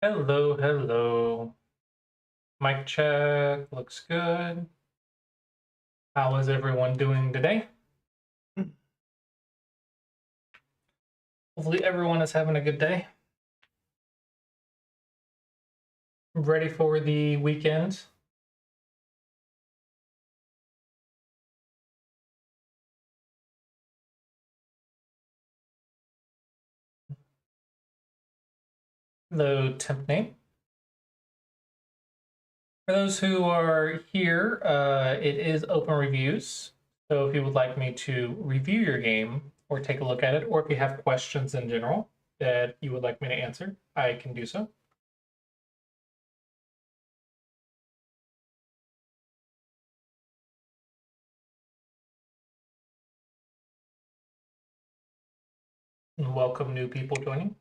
Hello, hello. Mic check, looks good. How is everyone doing today? Hopefully everyone is having a good day. Ready for the weekend. Hello, temp name. For those who are here, it is open reviews. So if you would like me to review your game or take a look at it, or if you have questions in general that you would like me to answer, I can do so. And welcome new people joining.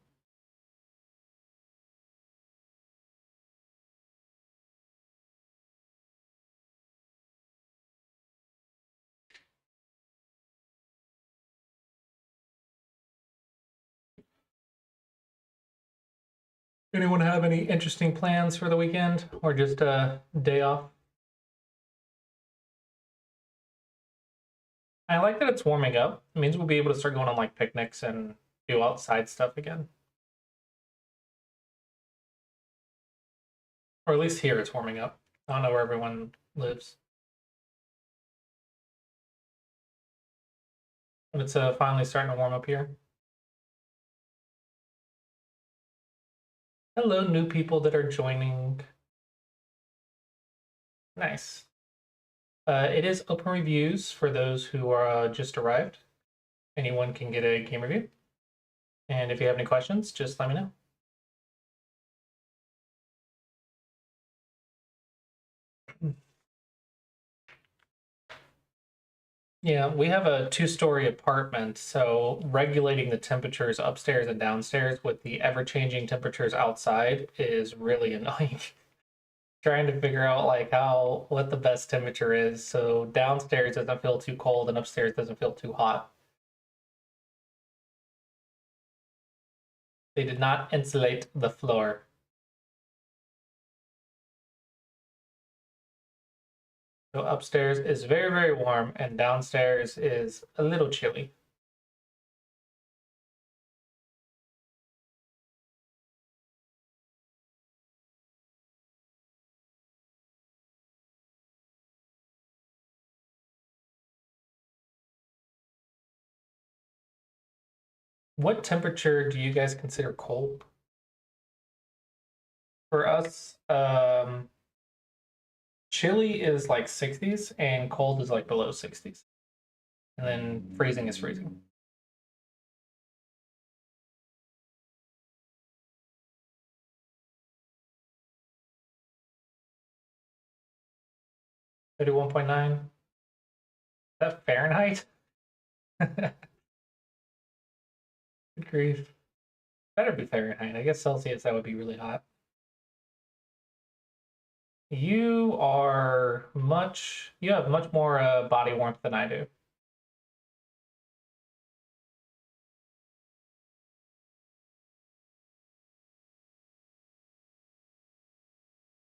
Anyone have any interesting plans for the weekend or just a day off? I like that it's warming up. It means we'll be able to start going on like picnics and do outside stuff again. Or at least here it's warming up. I don't know where everyone lives. But it's finally starting to warm up here. Hello, new people that are joining. Nice. It is open reviews for those who are just arrived. Anyone can get a game review. And if you have any questions, just let me know. Yeah, we have a two-story apartment, so regulating the temperatures upstairs and downstairs with the ever-changing temperatures outside is really annoying. Trying to figure out like what the best temperature is, so downstairs doesn't feel too cold and upstairs doesn't feel too hot. They did not insulate the floor. So upstairs is very, very warm, and downstairs is a little chilly. What temperature do you guys consider cold? For us, chilly is like 60s and cold is like below 60s. And then freezing is freezing. $31.9. Is that Fahrenheit? Good grief. Better be Fahrenheit. I guess Celsius, that would be really hot. You have much more body warmth than I do.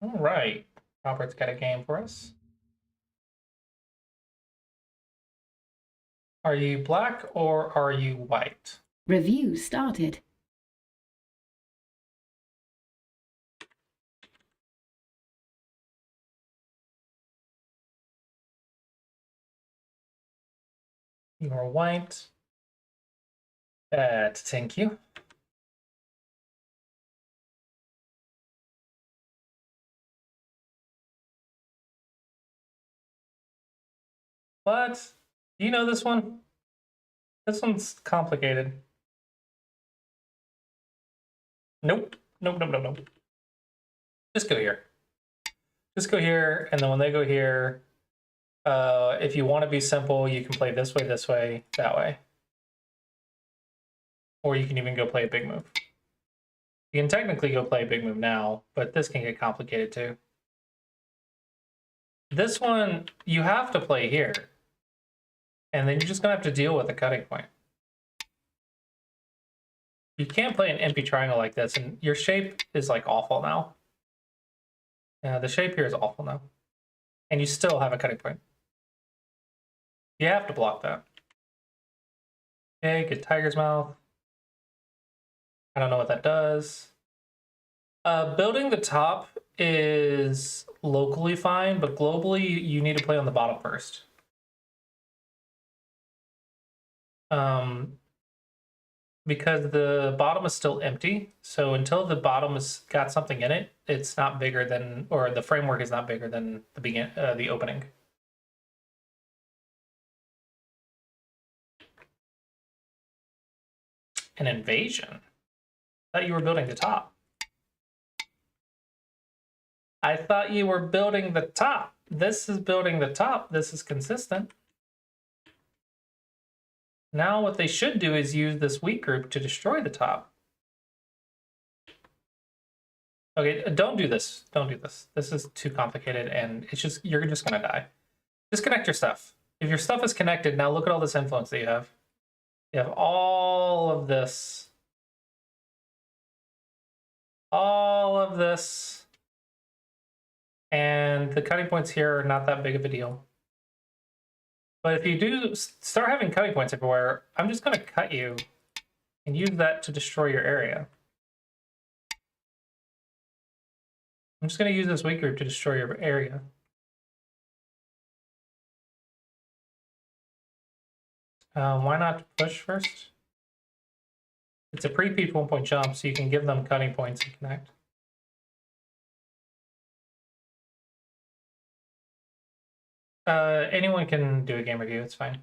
All right. Robert's got a game for us. Are you black or are you white? Review started. You are white. Thank you. What? Do you know this one? This one's complicated. Nope. Nope, nope, nope, nope. Just go here. Just go here, and then when they go here, if you want to be simple, you can play this way, that way. Or you can even go play a big move. You can technically go play a big move now, but this can get complicated too. This one, you have to play here. And then you're just going to have to deal with the cutting point. You can't play an empty triangle like this, and your shape is like awful now. Yeah, the shape here is awful now. And you still have a cutting point. You have to block that. Okay, good tiger's mouth. I don't know what that does. Building the top is locally fine, but globally you need to play on the bottom first. Because the bottom is still empty. So until the bottom has got something in it, it's not bigger than, or the framework is not bigger than the opening. An invasion? I thought you were building the top. I thought you were building the top. This is building the top. This is consistent. Now what they should do is use this weak group to destroy the top. Okay, don't do this. Don't do this. This is too complicated, and it's just, you're just gonna die. Disconnect your stuff. If your stuff is connected, now look at all this influence that you have. You have all of this. All of this. And the cutting points here are not that big of a deal. But if you do start having cutting points everywhere, I'm just going to cut you and use that to destroy your area. I'm just going to use this weak group to destroy your area. Why not push first? It's a pre-peep 1-point jump, so you can give them cutting points and connect. Anyone can do a game review, it's fine.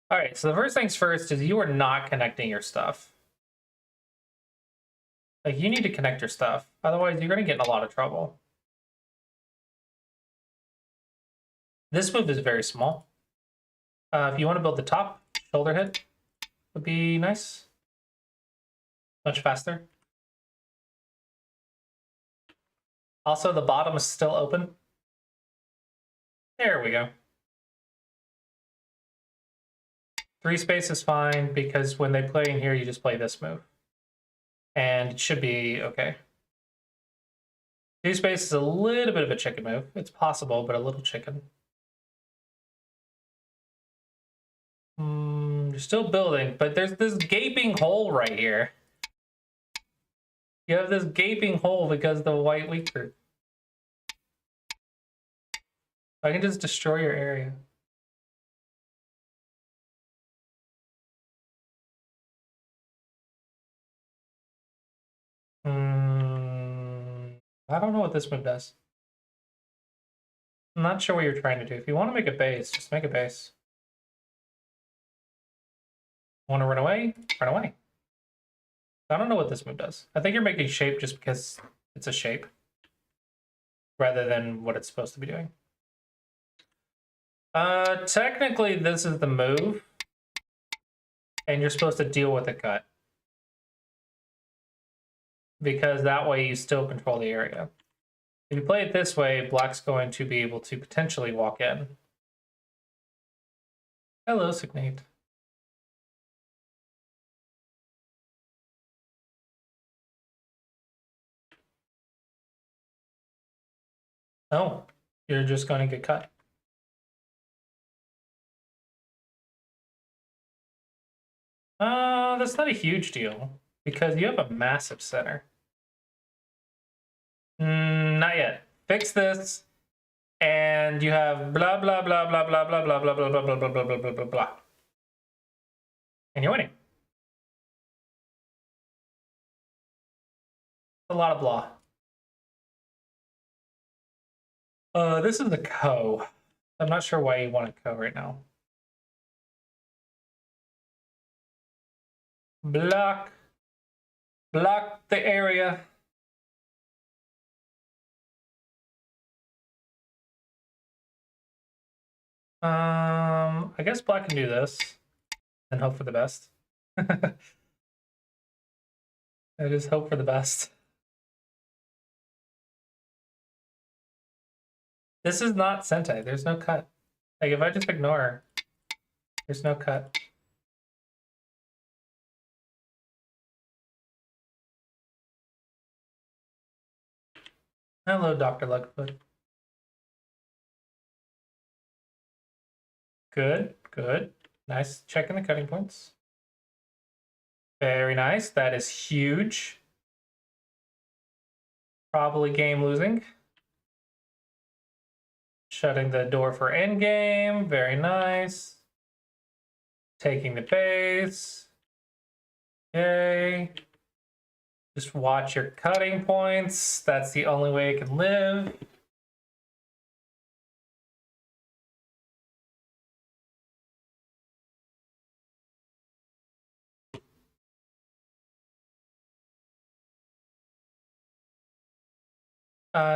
All right, so the first things first is you are not connecting your stuff. Like, you need to connect your stuff. Otherwise, you're going to get in a lot of trouble. This move is very small. If you want to build the top, shoulder hit would be nice. Much faster. Also, the bottom is still open. There we go. 3 space is fine, because when they play in here, you just play this move. And it should be okay. 2 space is a little bit of a chicken move. It's possible, but a little chicken. You're still building, but there's this gaping hole right here. You have this gaping hole because of the white weak group. I can just destroy your area. I don't know what this move does. I'm not sure what you're trying to do. If you want to make a base, just make a base. Want to run away? Run away. I don't know what this move does. I think you're making shape just because it's a shape, rather than what it's supposed to be doing. Technically, this is the move, and you're supposed to deal with the cut, because that way you still control the area. If you play it this way, black's going to be able to potentially walk in. Hello, Signate. Oh, you're just going to get cut. That's not a huge deal, because you have a massive center. Not yet. Fix this, and you have blah blah blah blah blah blah blah blah blah blah blah blah blah blah blah blah blah, and you're winning. A lot of blah. This is the co. I'm not sure why you want a co right now. Block. Block the area. I guess black can do this and hope for the best. I just hope for the best. This is not Sentai. There's no cut. Like, if I just ignore, there's no cut. Hello, Dr. Lugfoot. Good, good. Nice. Checking the cutting points. Very nice. That is huge. Probably game losing. Shutting the door for endgame. Very nice. Taking the base. Yay. Just watch your cutting points. That's the only way it can live.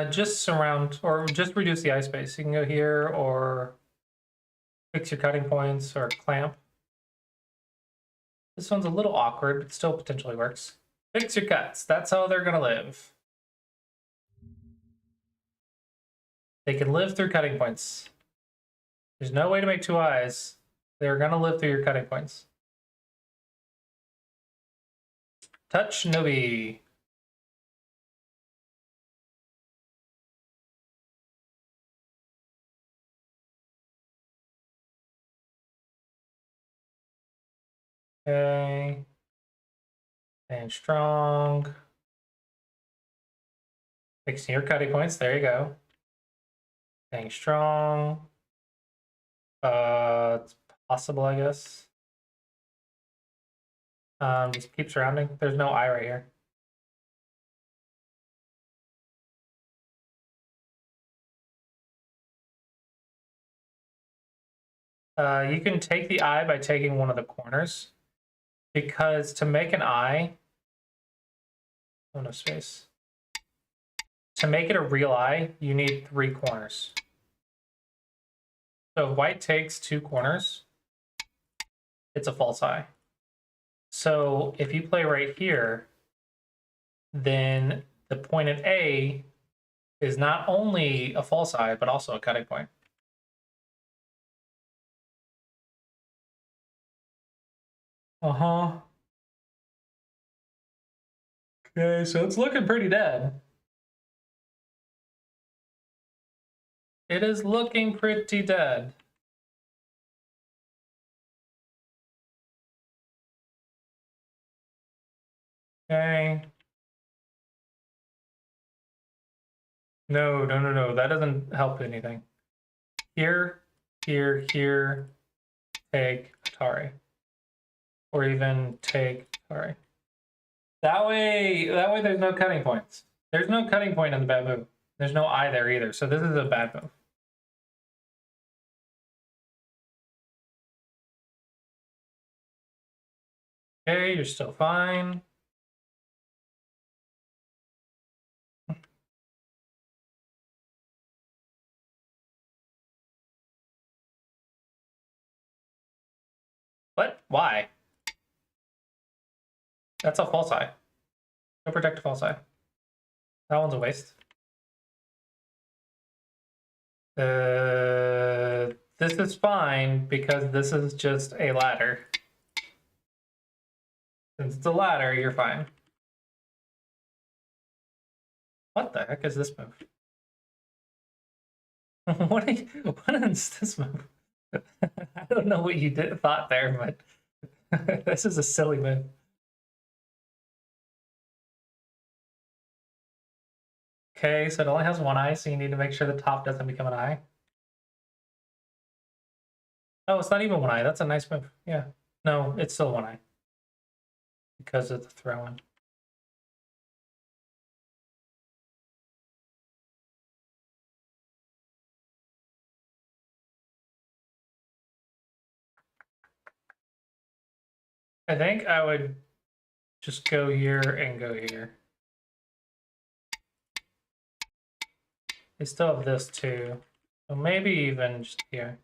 Just surround or just reduce the eye space. You can go here or fix your cutting points or clamp. This one's a little awkward, but still potentially works. Fix your cuts. That's how they're gonna live. They can live through cutting points. There's no way to make two eyes. They're gonna live through your cutting points. Touch Nobi. Okay. And strong. Fixing your cutting points. There you go. Staying strong. It's possible, I guess. Just keep surrounding. There's no eye right here. You can take the eye by taking one of the corners, because to make an eye, oh no space. To make it a real eye, you need 3 corners. So if white takes 2 corners, it's a false eye. So if you play right here, then the point at A is not only a false eye, but also a cutting point. Uh-huh. Okay, so it's looking pretty dead. It is looking pretty dead. Okay. No, no, no, no. That doesn't help anything. Here, here, here, take Atari. Or even take Atari. That way there's no cutting points. There's no cutting point in the bad move. There's no eye there either, so this is a bad move. Okay, you're still fine. What? Why? That's a false eye. Go protect a false eye. That one's a waste. This is fine because this is just a ladder. Since it's a ladder, you're fine. What the heck is this move? What is this move? I don't know what you thought there, but this is a silly move. Okay, so it only has one eye, so you need to make sure the top doesn't become an eye. Oh, it's not even one eye. That's a nice move. Yeah. No, it's still one eye. Because of the throw-in. I think I would just go here and go here. They still have this too. So maybe even just here.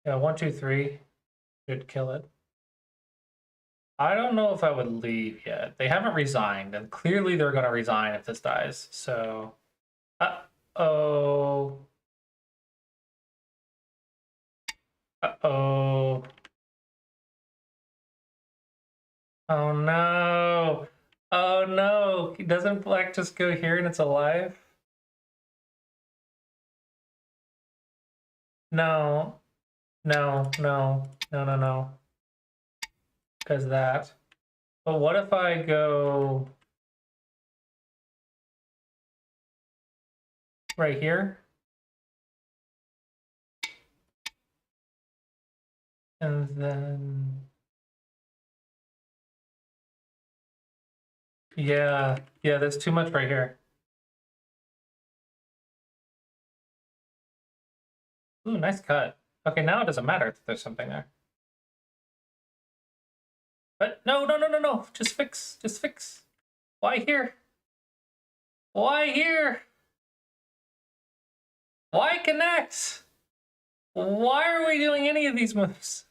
Yeah, 1, 2, 3 should kill it. I don't know if I would leave yet. They haven't resigned, and clearly they're going to resign if this dies. So, uh-oh. Uh-oh. Oh no. Oh no, doesn't black just go here and it's alive? No, no, no, no, no, no. Because that. But what if I go right here? And then... Yeah, yeah, there's too much right here. Ooh, nice cut. Okay, now it doesn't matter if there's something there. But no, no, no, no, no. Just fix. Just fix. Why here? Why here? Why connect? Why are we doing any of these moves?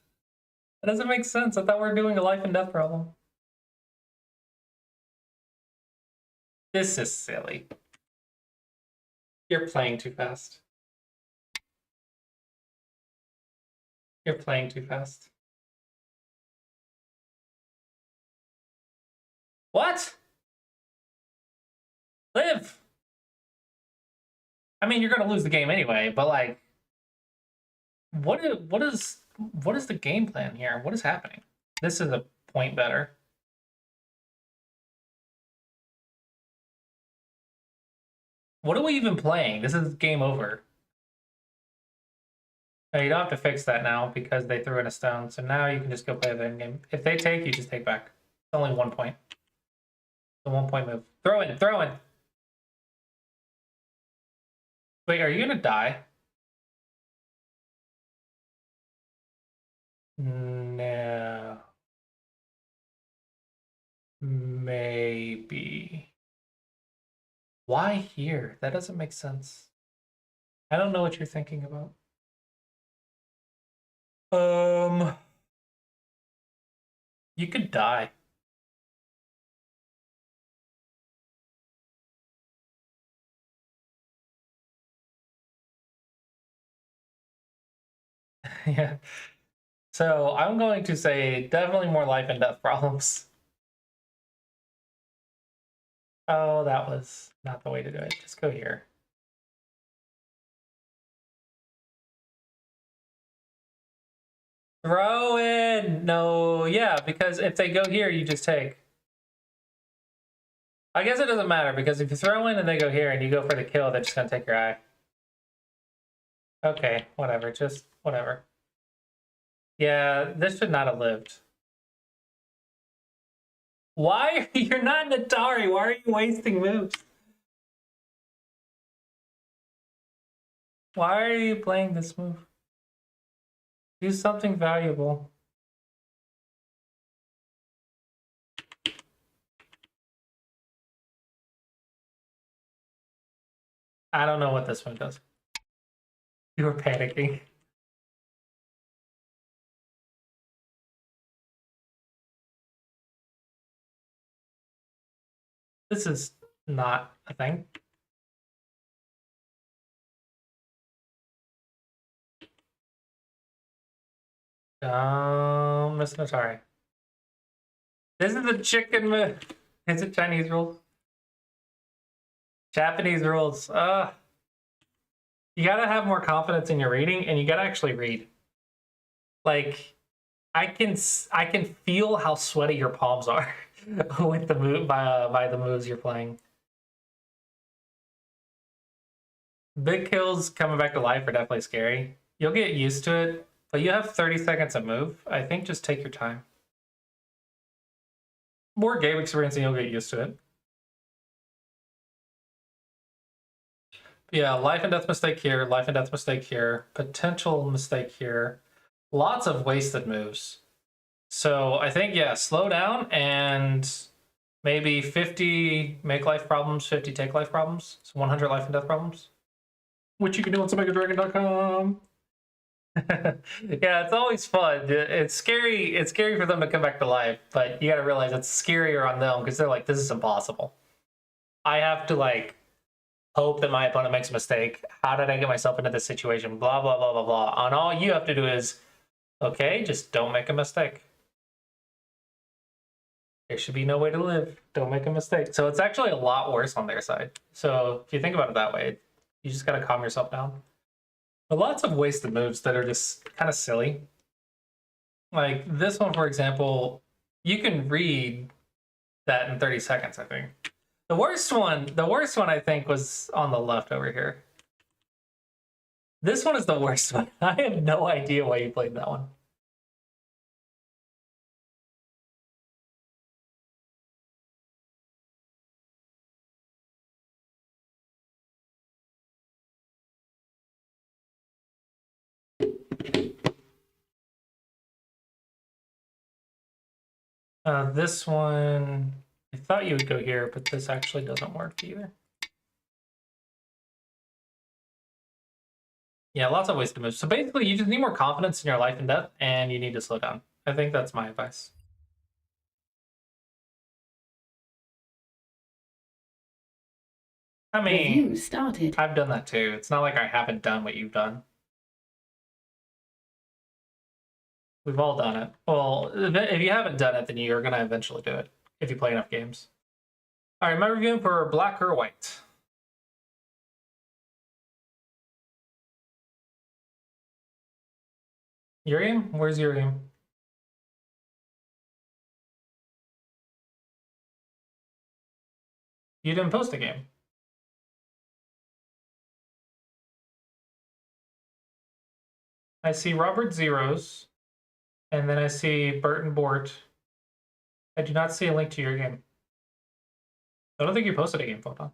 That doesn't make sense. I thought we were doing a life and death problem. This is silly. You're playing too fast. You're playing too fast. What? Live! I mean, you're gonna lose the game anyway, but like, what is the game plan here? What is happening? This is a point better. What are we even playing? This is game over. No, you don't have to fix that now because they threw in a stone. So now you can just go play the end game. If they take, you just take back. It's only 1 point. The 1 point move. Throw in, throw in. Wait, are you gonna die? No. Maybe. Why here? That doesn't make sense. I don't know what you're thinking about. You could die. Yeah. So I'm going to say definitely more life and death problems. Oh, that was not the way to do it. Just go here. Throw in! No, yeah, because if they go here, you just take. I guess it doesn't matter, because if you throw in and they go here and you go for the kill, they're just gonna take your eye. Okay, whatever, just whatever. Yeah, this should not have lived. Why? You're not Natari. Why are you wasting moves? Why are you playing this move? Do something valuable. I don't know what this one does. You were panicking. This is not a thing. Miss Natari. This is the chicken move. Is it Chinese rules? Japanese rules. You gotta have more confidence in your reading, and you gotta actually read. Like, I can feel how sweaty your palms are with the move by the moves you're playing. Big kills coming back to life are definitely scary. You'll get used to it, but you have 30 seconds to move. I think just take your time. More game experience and you'll get used to it. Yeah, life and death mistake here, life and death mistake here, potential mistake here. Lots of wasted moves. So I think, yeah, slow down and maybe 50 make life problems, 50 take life problems. So 100 life and death problems. Which you can do on SomegaDragon.com. Yeah, it's always fun. It's scary. It's scary for them to come back to life, but you got to realize it's scarier on them because they're like, this is impossible. I have to like hope that my opponent makes a mistake. How did I get myself into this situation? Blah, blah, blah, blah, blah. And all you have to do is, okay, just don't make a mistake. There should be no way to live. Don't make a mistake. So it's actually a lot worse on their side. So if you think about it that way, you just got to calm yourself down. But lots of wasted moves that are just kind of silly. Like this one, for example, you can read that in 30 seconds, I think. The worst one I think was on the left over here. This one is the worst one. I have no idea why you played that one. This one, I thought you would go here, but this actually doesn't work either. Yeah, lots of ways to move. So basically, you just need more confidence in your life and death, and you need to slow down. I think that's my advice. I mean, Review started. I've done that too. It's not like I haven't done what you've done. We've all done it. Well, if you haven't done it, then you're going to eventually do it if you play enough games. All right, am I reviewing for black or white? Urium? Where's Urium? You didn't post a game. I see Robert zeros, and then I see Burton Bort. I do not see a link to your game. I don't think you posted a game, Photon.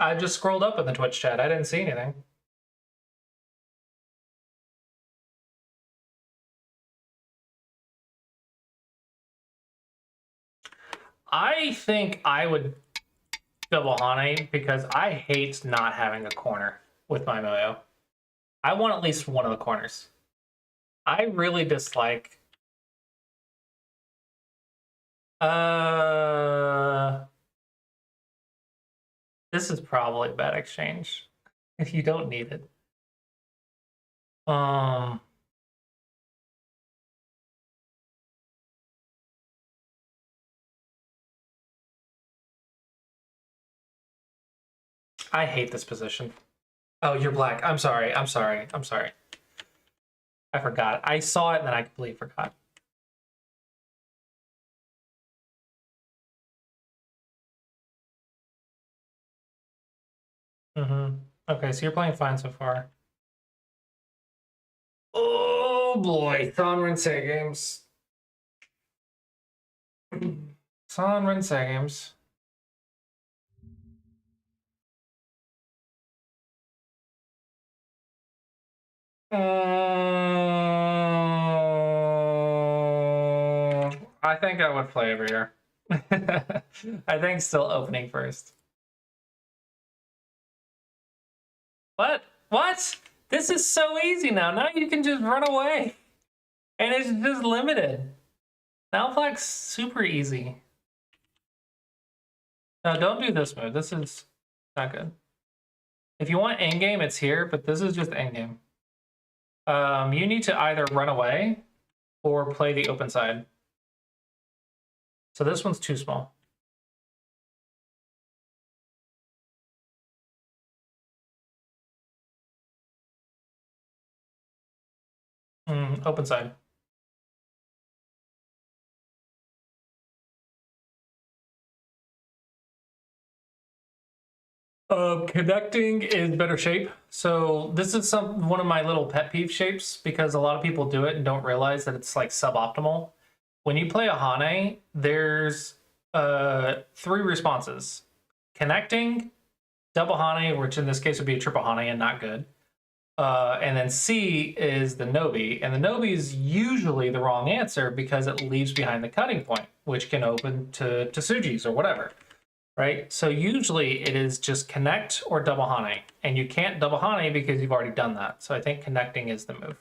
I just scrolled up in the Twitch chat. I didn't see anything. I think I would double Hane because I hate not having a corner with my Moyo. I want at least one of the corners. I really dislike... This is probably a bad exchange. If you don't need it. I hate this position. Oh, you're black. I'm sorry. I'm sorry. I'm sorry. I forgot. I saw it and then I completely forgot. Okay, so you're playing fine so far. Oh boy, Thon Rinse games. Thon Rinse games. I think I would play over here. I think still opening first. What? What? This is so easy now. Now you can just run away. And it's just limited. Now black's super easy. No, don't do this move. This is not good. If you want endgame, it's here, but this is just endgame. You need to either run away or play the open side. So this one's too small. Open side. Connecting is better shape. So this is one of my little pet peeve shapes because a lot of people do it and don't realize that it's like suboptimal. When you play a Hane, there's 3 responses. Connecting, double Hane, which in this case would be a triple Hane and not good. And then C is the Nobi. And the Nobi is usually the wrong answer because it leaves behind the cutting point, which can open to Tsuji's or whatever. Right? So usually it is just connect or double Hane. And you can't double Hane because you've already done that. So I think connecting is the move.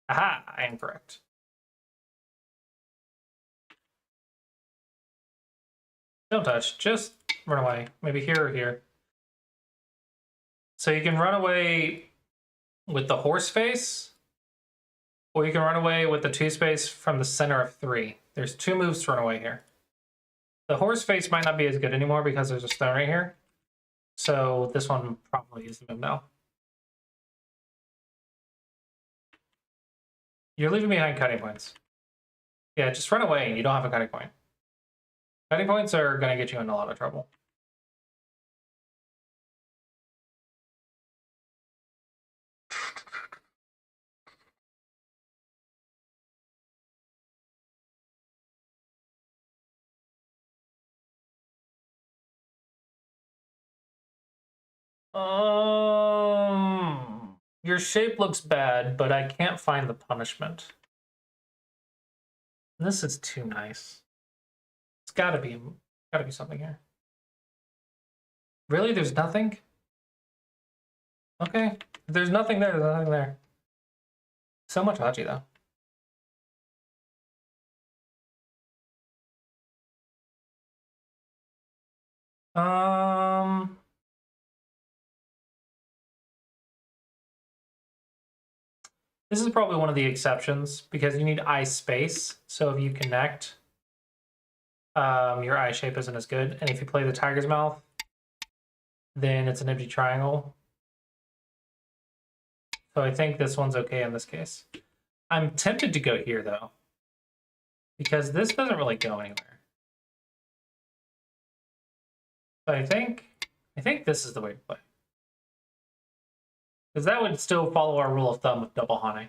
Aha, I am correct. Don't touch. Just run away. Maybe here or here. So you can run away with the horse face, or you can run away with the 2 space from the center of 3. There's 2 moves to run away here. The horse face might not be as good anymore because there's a stone right here. So this one probably is the move now. You're leaving behind cutting points. Yeah, just run away and you don't have a cutting point. Cutting points are going to get you in a lot of trouble. Your shape looks bad, but I can't find the punishment. This is too nice. It's gotta be something here. Really? There's nothing? Okay. If there's nothing there, there's nothing there. So much Hachi though. This is probably one of the exceptions because you need eye space. So if you connect, your eye shape isn't as good. And if you play the tiger's mouth, then it's an empty triangle. So I think this one's okay in this case. I'm tempted to go here though, because this doesn't really go anywhere. So I think this is the way to play. Because that would still follow our rule of thumb with double Hane.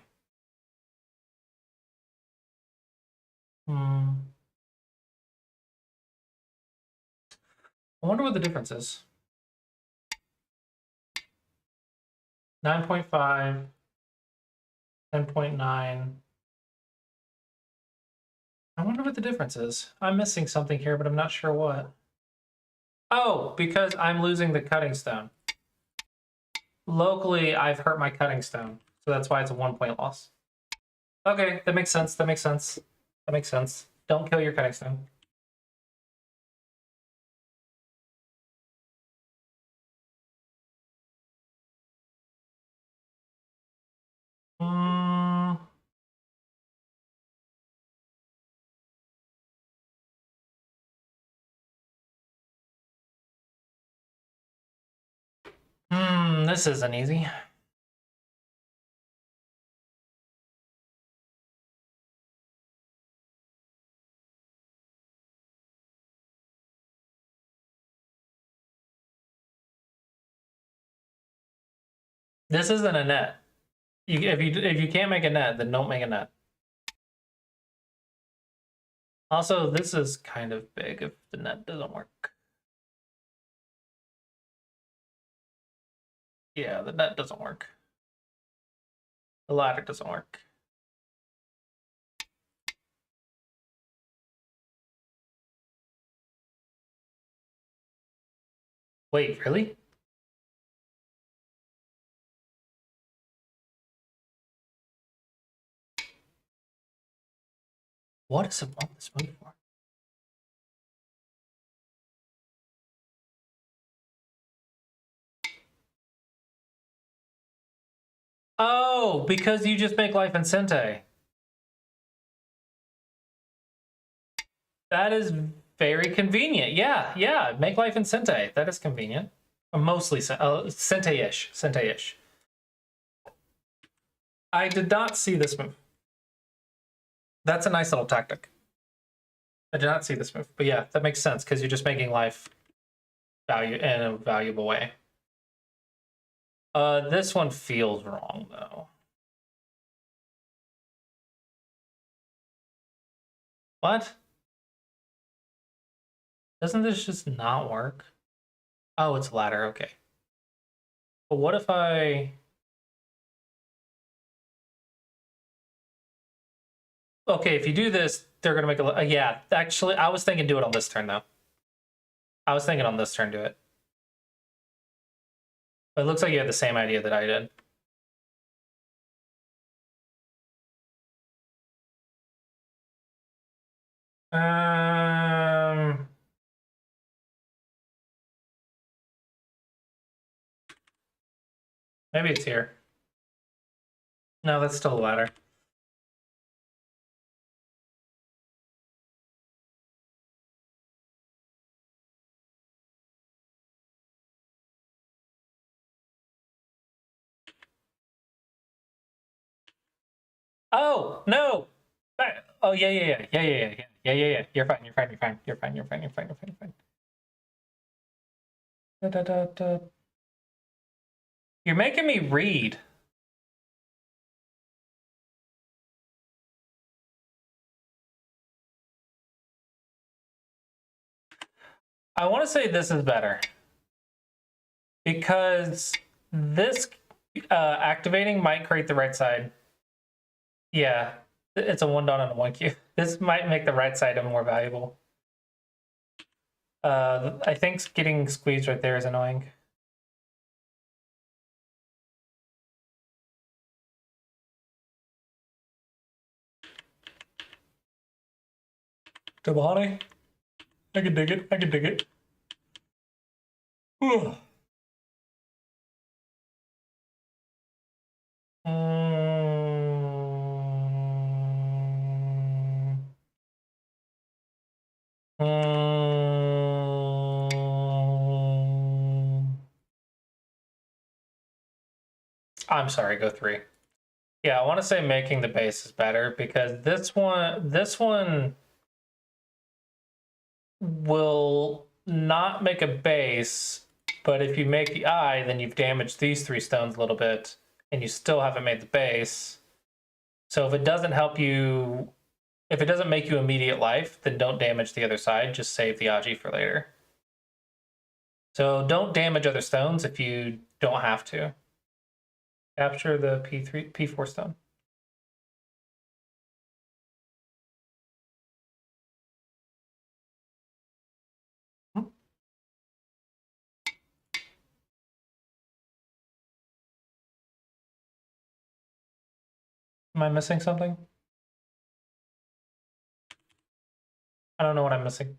I wonder what the difference is. 9.5, 10.9. I wonder what the difference is. I'm missing something here, but I'm not sure what. Oh, because I'm losing the cutting stone. Locally, I've hurt my cutting stone, so that's why it's a 1-point loss. Okay, that makes sense. That makes sense. That makes sense. Don't kill your cutting stone. This isn't easy. This isn't a net. If you can't make a net, then don't make a net. Also, this is kind of big if the net doesn't work. Yeah, the net doesn't work. The ladder doesn't work. Wait, really? What does it want this move for? Oh, because you just make life in Sente. That is very convenient. Yeah. Make life in Sente. That is convenient. Mostly Sente-ish. Sente-ish. I did not see this move. That's a nice little tactic. I did not see this move. But yeah, that makes sense because you're just making life value in a valuable way. This one feels wrong though. What? Doesn't this just not work? Oh, it's ladder, okay. But what if I... Okay, if you do this, they're gonna make a... yeah, actually, I was thinking do it on this turn though. I was thinking on this turn do it. But it looks like you had the same idea that I did. Maybe it's here. No, that's still a ladder. Oh, no! Oh, yeah. You're fine, you're fine, you're fine. You're fine, you're fine, you're fine, you're fine, you're fine. Da, da, da, da. You're making me read. I want to say this is better. Because this activating might create the right side. Yeah, it's a 1 dot and a 1 Q. This might make the right side more valuable. I think getting squeezed right there is annoying. Tabani? I can dig it. I can dig it. Ugh. I'm sorry, go 3. Yeah, I want to say making the base is better because this one will not make a base, but if you make the eye, then you've damaged these 3 stones a little bit, and you still haven't made the base. So if it doesn't help you, if it doesn't make you immediate life, then don't damage the other side, just save the Aji for later. So don't damage other stones if you don't have to. Capture the P4 stone. Am I missing something? I don't know what I'm missing.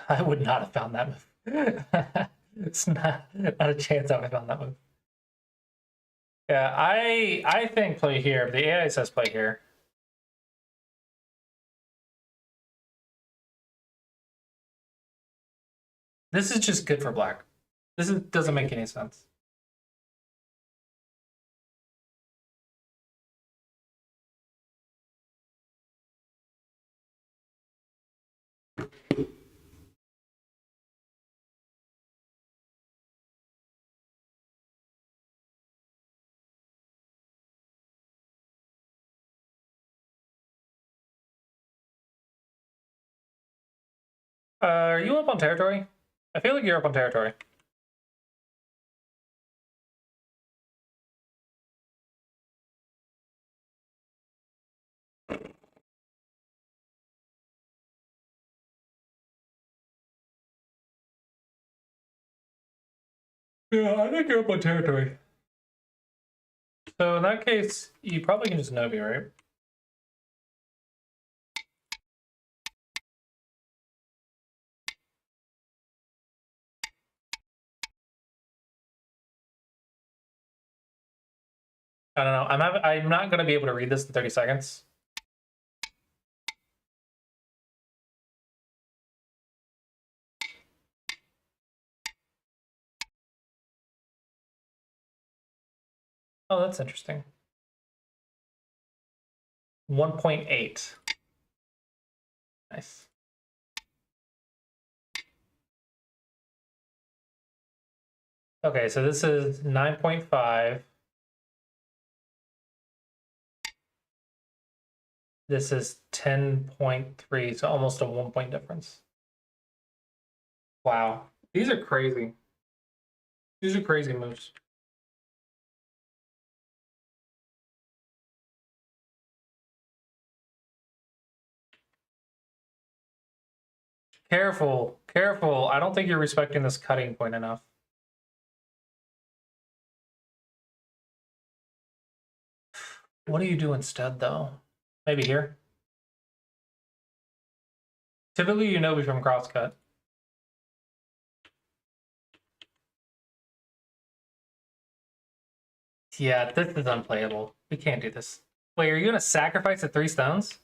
I would not have found that move. It's not a chance I would have found that move. Yeah, I think play here. The AI says play here. This is just good for black. Doesn't make any sense. Are you up on territory? I feel like you're up on territory. Yeah, I think you're up on territory. So in that case, you probably can just Nobi, right? I don't know. I'm not gonna be able to read this in 30 seconds. Oh, that's interesting. 1.8. Nice. Okay, so this is 9.5. This is 10.3, so almost a 1 point difference. Wow. These are crazy. These are crazy moves. Careful, careful. I don't think you're respecting this cutting point enough. What do you do instead, though? Maybe here? Typically, you know me from crosscut. Yeah, this is unplayable. We can't do this. Wait, are you gonna sacrifice the 3 stones?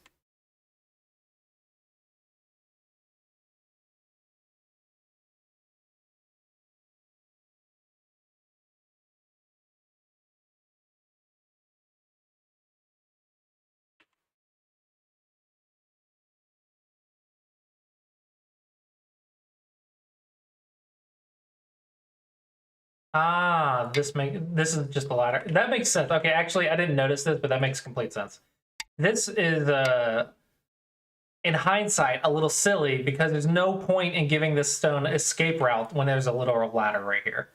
Ah, this is just a ladder. That makes sense. Okay, actually, I didn't notice this, but that makes complete sense. This is in hindsight a little silly because there's no point in giving this stone escape route when there's a literal ladder right here.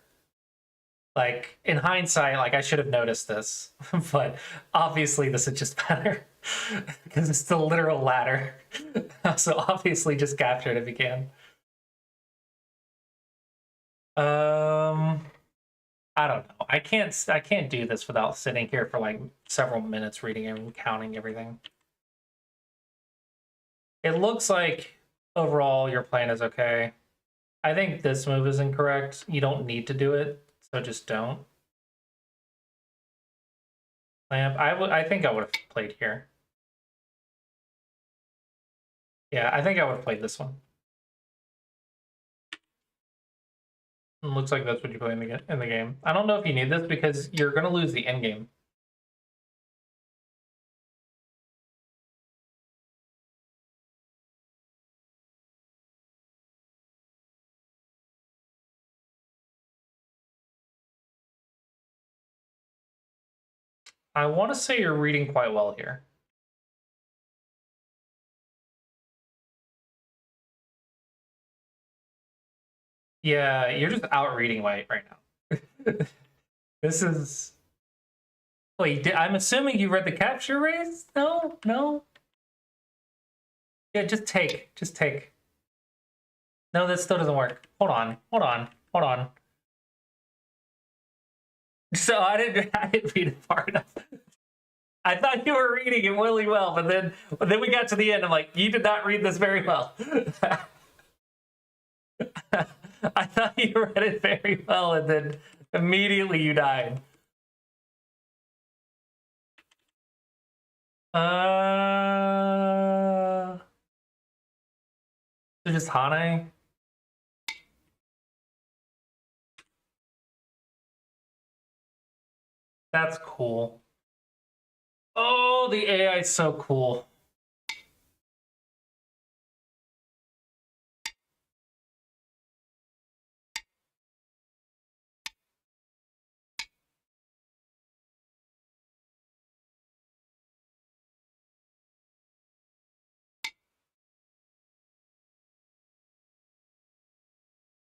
Like in hindsight, like I should have noticed this, but obviously this is just better because it's the literal ladder. So obviously just capture it if you can. I don't know. I can't do this without sitting here for like several minutes reading and counting everything. It looks like overall your plan is okay. I think this move is incorrect. You don't need to do it, so just don't. Lamp. I think I would have played here. Yeah, I think I would have played this one. It looks like that's what you play in the game. I don't know if you need this because you're gonna lose the end game. I want to say you're reading quite well here. Yeah, you're just out reading white right now. This is. Wait, I'm assuming you read the capture raise? No, no. Yeah, just take. Just take. No, that still doesn't work. Hold on. Hold on. Hold on. So I didn't read it far enough. I thought you were reading it really well, but then we got to the end. I'm like, you did not read this very well. I thought you read it very well, and then immediately you died. So just Hane? That's cool. Oh, the AI is so cool.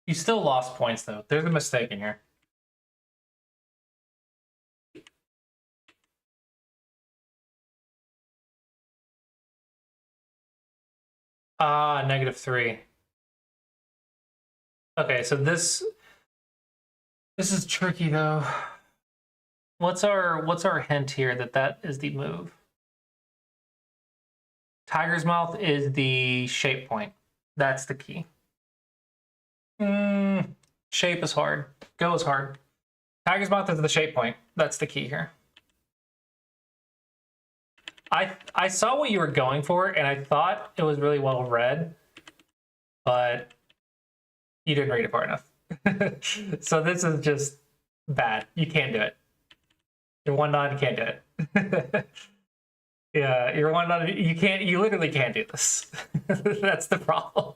You still lost points, though. There's a mistake in here. Ah, -3. Okay, so this is tricky, though. What's our hint here that is the move? Tiger's Mouth is the shape point. That's the key. Shape is hard. Go is hard. Tiger's Mouth is the shape point. That's the key here. I saw what you were going for, and I thought it was really well read, but you didn't read it far enough. So this is just bad. You can't do it. You're 1-9, you can't do it. Yeah, you're 1-9. You literally can't do this. That's the problem.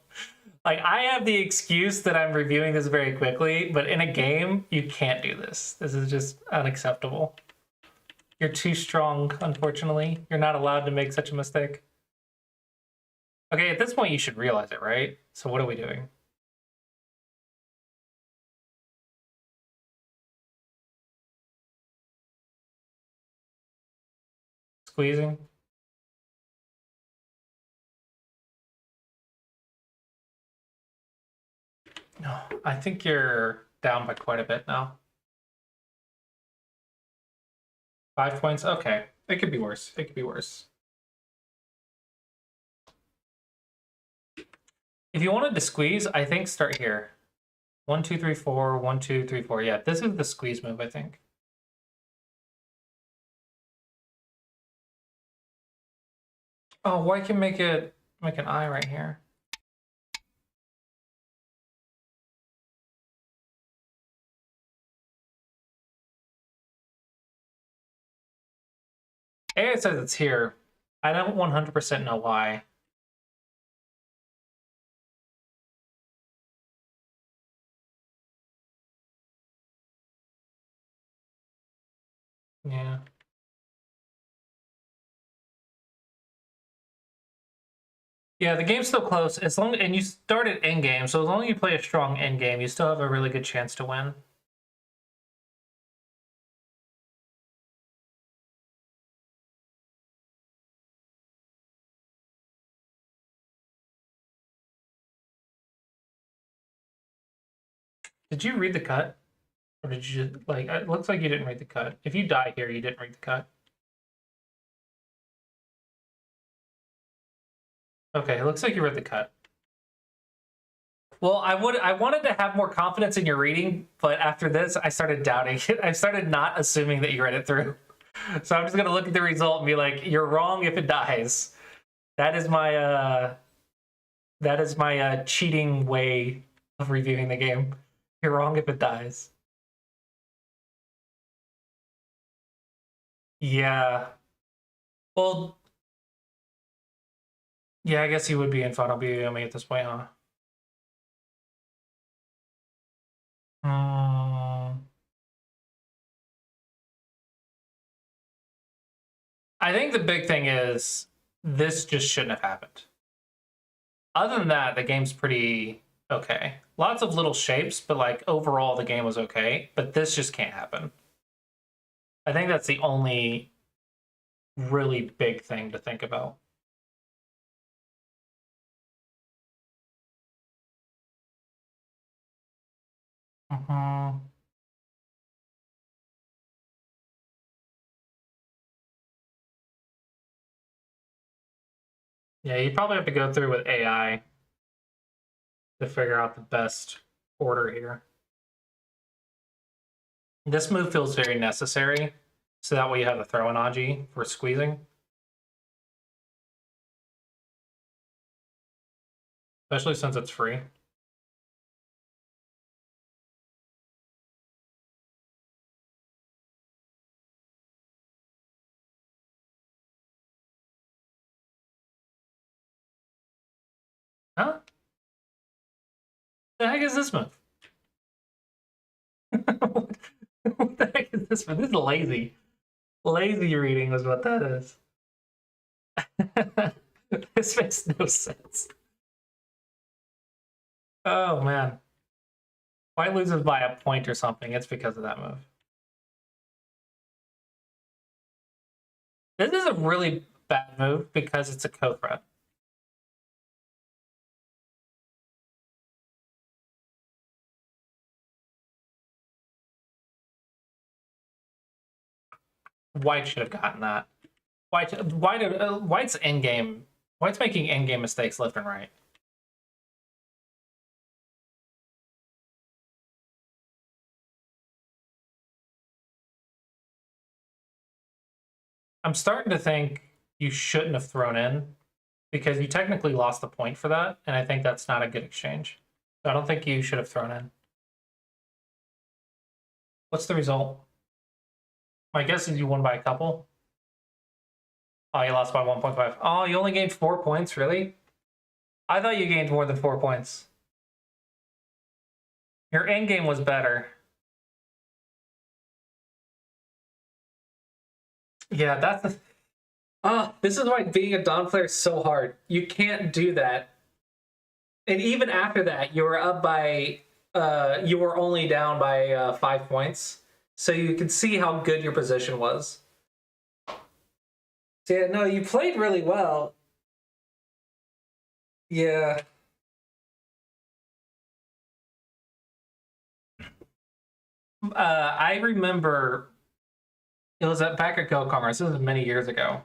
Like, I have the excuse that I'm reviewing this very quickly, but in a game, you can't do this. This is just unacceptable. You're too strong, unfortunately. You're not allowed to make such a mistake. Okay, at this point, you should realize it, right? So what are we doing? Squeezing? No, I think you're down by quite a bit now. 5 points? Okay. It could be worse. It could be worse. If you wanted to squeeze, I think start here. 1, 2, 3, 4, 1, 2, 3, 4. Yeah, this is the squeeze move, I think. Oh, white can make an eye right here. AI says it's here. I don't 100% know why. Yeah. Yeah, the game's still close. And you started end game, so as long as you play a strong end game, you still have a really good chance to win. Did you read the cut? Or did you just, like, it looks like you didn't read the cut. If you die here, you didn't read the cut. Okay, it looks like you read the cut. Well, I wanted to have more confidence in your reading, but after this, I started doubting it. I started not assuming that you read it through. So I'm just gonna look at the result and be like, you're wrong if it dies. That is my cheating way of reviewing the game. You're wrong if it dies. Yeah. Well, yeah, I guess he would be in Final BME at this point, huh? I think the big thing is this just shouldn't have happened. Other than that, the game's pretty okay. Lots of little shapes, but like overall the game was okay. But this just can't happen. I think that's the only really big thing to think about. Yeah, you probably have to go through with AI to figure out the best order here. This move feels very necessary, so that way you have the throw in Aji for squeezing. Especially since it's free. Huh? The heck is this move? What the heck is this move? This is lazy. Lazy reading was what that is. This makes no sense. Oh man. White loses by a point or something. It's because of that move. This is a really bad move because it's a co-threat. White should have gotten that. White's endgame. White's making endgame mistakes left and right. I'm starting to think you shouldn't have thrown in because you technically lost the point for that, and I think that's not a good exchange. So I don't think you should have thrown in. What's the result? My guess is you won by a couple. Oh, you lost by 1.5. Oh, you only gained 4 points, really? I thought you gained more than 4 points. Your end game was better. Yeah, that's the... this is why being a Dawn player is so hard. You can't do that. And even after that, you were up by... you were only down by 5 points. So you can see how good your position was. Yeah, no, you played really well. Yeah. I remember it was back at Go Commerce. This was many years ago.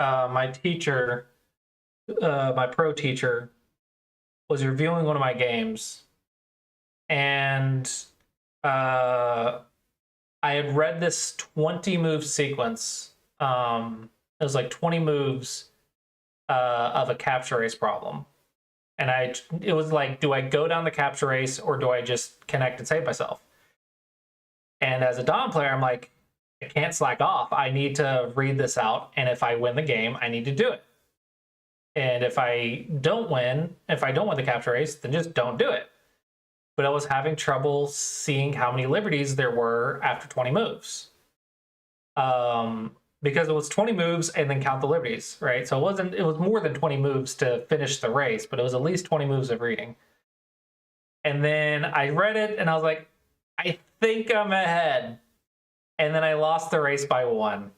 My teacher, my pro teacher, was reviewing one of my games, and I had read this 20 move sequence. It was like 20 moves of a capture race problem. And it was like, do I go down the capture race or do I just connect and save myself? And as a Dom player, I'm like, I can't slack off. I need to read this out. And if I win the game, I need to do it. And if I don't win the capture race, then just don't do it. But I was having trouble seeing how many liberties there were after 20 moves. Because it was 20 moves and then count the liberties, right? So it was more than 20 moves to finish the race, but it was at least 20 moves of reading. And then I read it and I was like, I think I'm ahead. And then I lost the race by 1.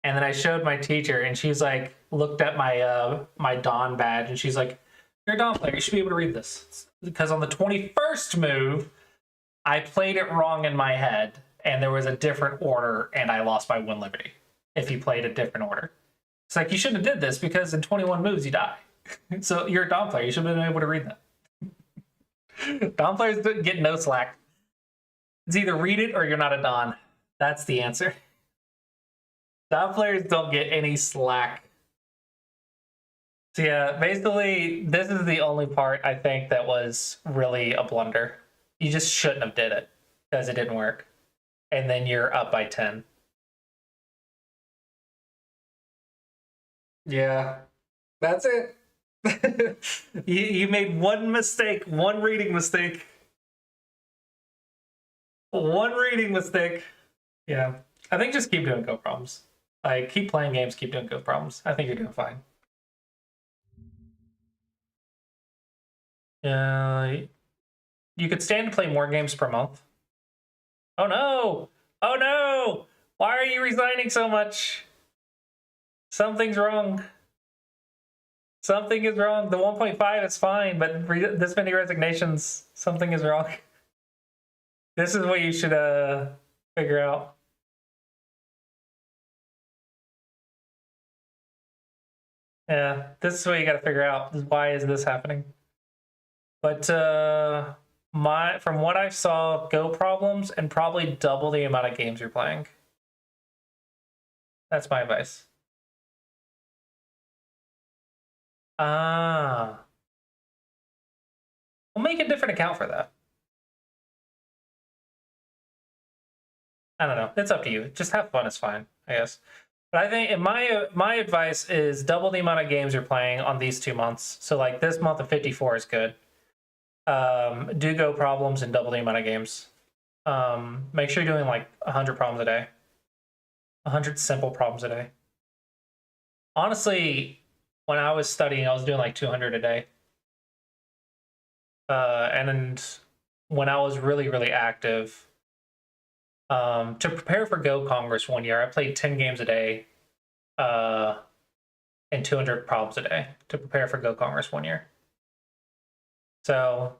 And then I showed my teacher and she's like, looked at my my Dawn badge and she's like, you're a Dawn player, you should be able to read this. Because on the 21st move, I played it wrong in my head and there was a different order and I lost by 1 liberty if you played a different order. It's like, you shouldn't have did this because in 21 moves you die. So you're a Dawn player, you should have been able to read that. Dawn players get no slack. It's either read it or you're not a Dawn. That's the answer. Dawn players don't get any slack. So yeah, basically, this is the only part I think that was really a blunder. You just shouldn't have did it because it didn't work. And then you're up by 10. Yeah, that's it. You made one mistake, one reading mistake. One reading mistake. Yeah. I think just keep doing Go problems. Like, keep playing games, keep doing Go problems. I think you're doing fine. You could stand to play more games per month. Oh no! Oh no! Why are you resigning so much? Something's wrong. Something is wrong. The 1.5 is fine, but this many resignations, something is wrong. This is what you should figure out. Yeah, this is what you got to figure out. Why is this happening? But from what I saw, Go problems and probably double the amount of games you're playing. That's my advice. Ah. We'll make a different account for that. I don't know. It's up to you. Just have fun is fine, I guess. But I think my advice is double the amount of games you're playing on these 2 months. So like this month of 54 is good. Do Go problems and double the amount of games. Make sure you're doing like 100 problems a day. 100 simple problems a day. Honestly, when I was studying, I was doing like 200 a day. And when I was really, really active, to prepare for Go Congress 1 year, I played 10 games a day and 200 problems a day to prepare for Go Congress 1 year. So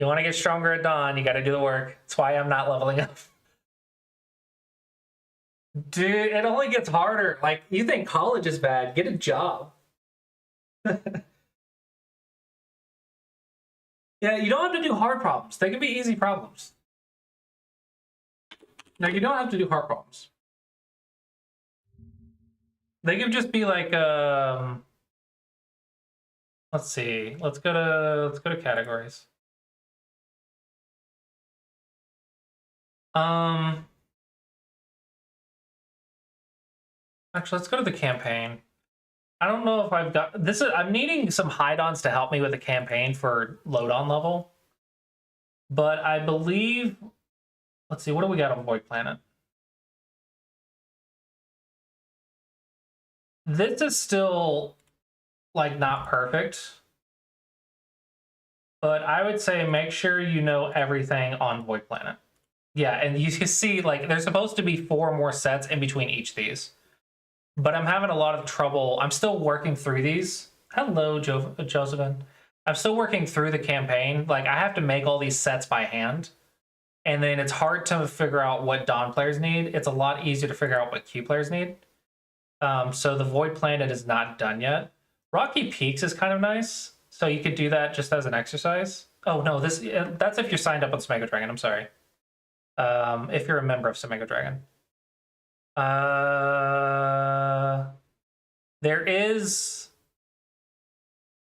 you want to get stronger at Dawn, you got to do the work. That's why I'm not leveling up. Dude, it only gets harder. Like, you think college is bad, get a job. Yeah, you don't have to do hard problems. They can be easy problems. No, you don't have to do hard problems. They can just be like, let's see. Let's go to categories. Actually, let's go to the campaign. I don't know if I've got this. I'm needing some hide-ons to help me with the campaign for load-on level. But I believe, let's see, what do we got on Void Planet? This is still like not perfect. But I would say make sure you know everything on Void Planet. Yeah, and you can see like there's supposed to be 4 more sets in between each of these. But I'm having a lot of trouble. I'm still working through these. Hello, Josephine. I'm still working through the campaign. Like, I have to make all these sets by hand. And then it's hard to figure out what Dawn players need. It's a lot easier to figure out what Q players need. So the Void Planet is not done yet. Rocky Peaks is kind of nice. So you could do that just as an exercise. Oh, no, that's if you're signed up on Smago Dragon. I'm sorry. If you're a member of Smago Dragon. There is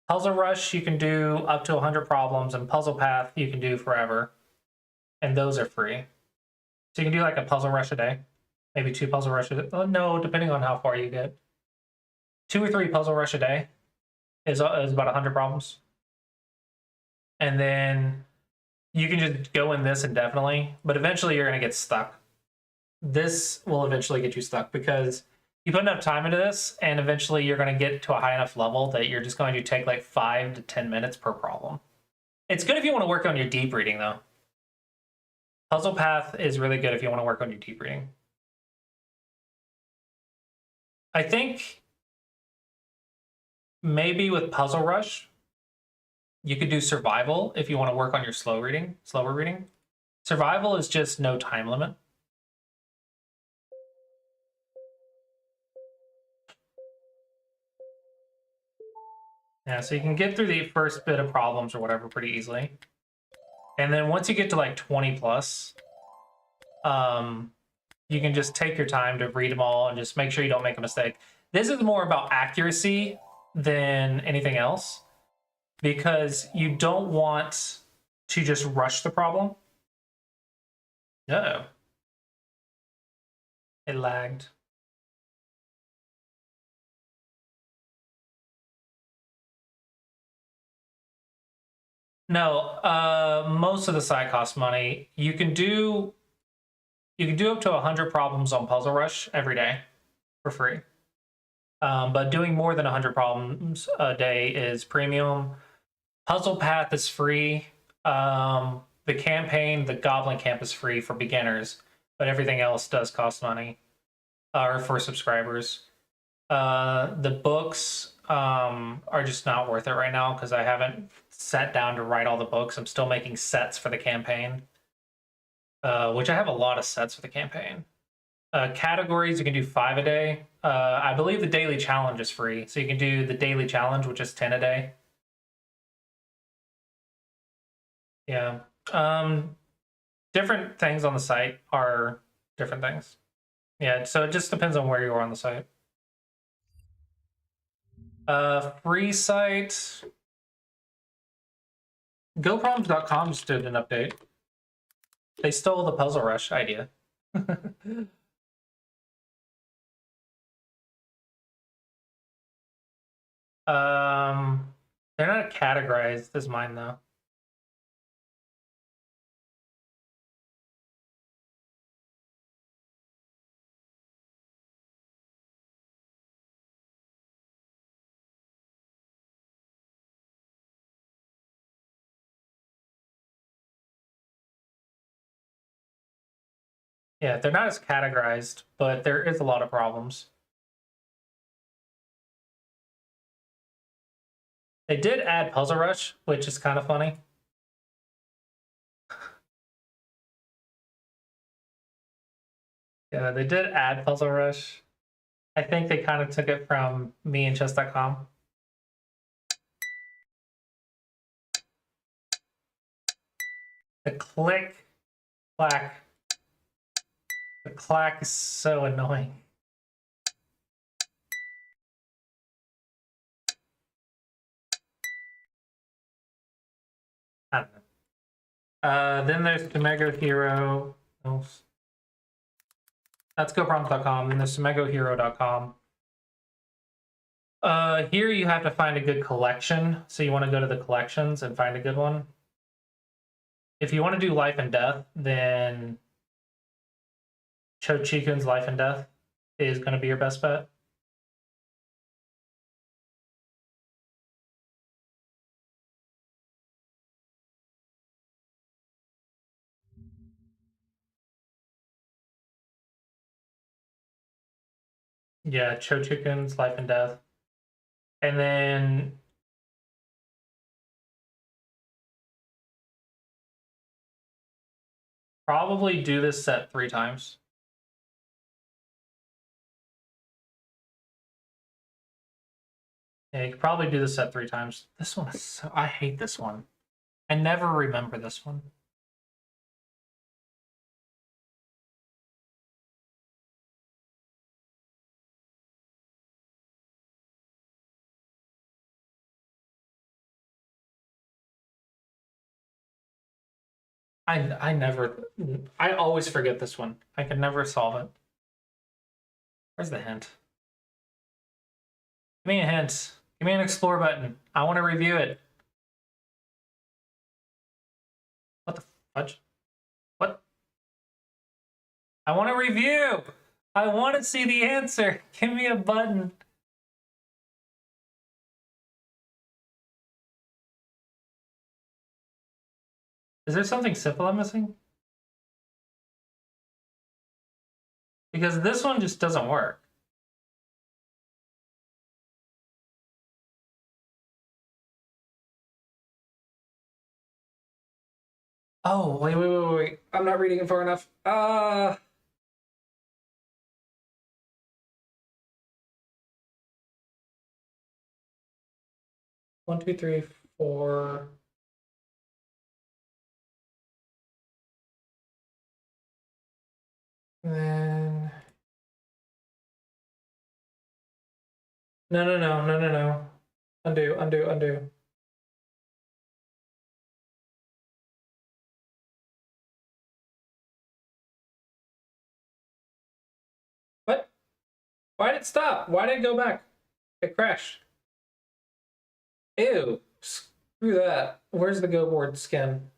Puzzle Rush, you can do up to 100 problems, and Puzzle Path, you can do forever. And those are free. So you can do like a Puzzle Rush a day. Maybe 2 Puzzle Rush a day. Oh, no, depending on how far you get. 2 or 3 Puzzle Rush a day is about 100 problems. And then you can just go in this indefinitely, but eventually you're going to get stuck. This will eventually get you stuck because you put enough time into this, and eventually you're going to get to a high enough level that you're just going to take like 5 to 10 minutes per problem. It's good if you want to work on your deep reading, though. Puzzle Path is really good if you want to work on your deep reading. I think maybe with Puzzle Rush, you could do Survival if you want to work on your slower reading. Survival is just no time limit. Yeah, so you can get through the first bit of problems or whatever pretty easily. And then once you get to like 20 plus, you can just take your time to read them all and just make sure you don't make a mistake. This is more about accuracy than anything else, because you don't want to just rush the problem. Uh-oh. It lagged. No, most of the site costs money. You can do up to 100 problems on Puzzle Rush every day for free. But doing more than 100 problems a day is premium. Puzzle Path is free. The campaign, the Goblin Camp, is free for beginners, but everything else does cost money, or for subscribers. The books are just not worth it right now because I haven't sat down to write all the books. I'm still making sets for the campaign, which I have a lot of sets for the campaign. Categories, you can do 5 a day. I believe the daily challenge is free, so you can do the daily challenge, which is 10 a day. Yeah. Different things on the site are different things. Yeah, so it just depends on where you are on the site. Free site. GoProms.com just did an update. They stole the Puzzle Rush idea. They're not categorized as mine though. Yeah, they're not as categorized, but there is a lot of problems. They did add Puzzle Rush, which is kind of funny. Yeah, they did add Puzzle Rush. I think they kind of took it from me and chess.com. The click, clack. The clack is so annoying. I don't know. Then there's Tomego Hero. Oh, that's GoProms.com. Then there's TomegoHero.com. Here you have to find a good collection. So you want to go to the collections and find a good one. If you want to do Life and Death, then Chochikun's Life and Death is going to be your best bet. Yeah, Chochikun's Life and Death. And then probably do this set 3 times. Yeah, you could probably do this set 3 times. This one is so... I hate this one. I never remember this one. I always forget this one. I can never solve it. Where's the hint? Give me a hint. Give me an explore button. I want to review it. What the fudge? What? I want to review. I want to see the answer. Give me a button. Is there something simple I'm missing? Because this one just doesn't work. Oh, wait. I'm not reading it far enough. 1, 2, 3, 4. And then no. Undo. What? Why did it stop? Why did it go back? It crashed. Ew. Screw that. Where's the go board skin?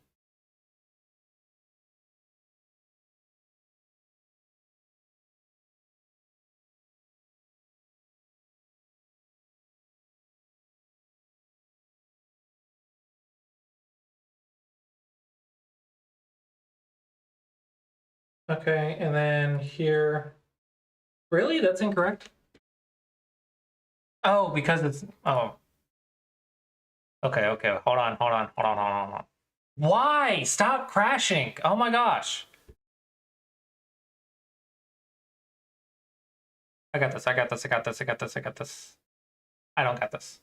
Okay, and then here. Really? That's incorrect? Oh, because it's... Oh. Okay. Hold on. Why? Stop crashing. Oh my gosh. I got this. I don't got this.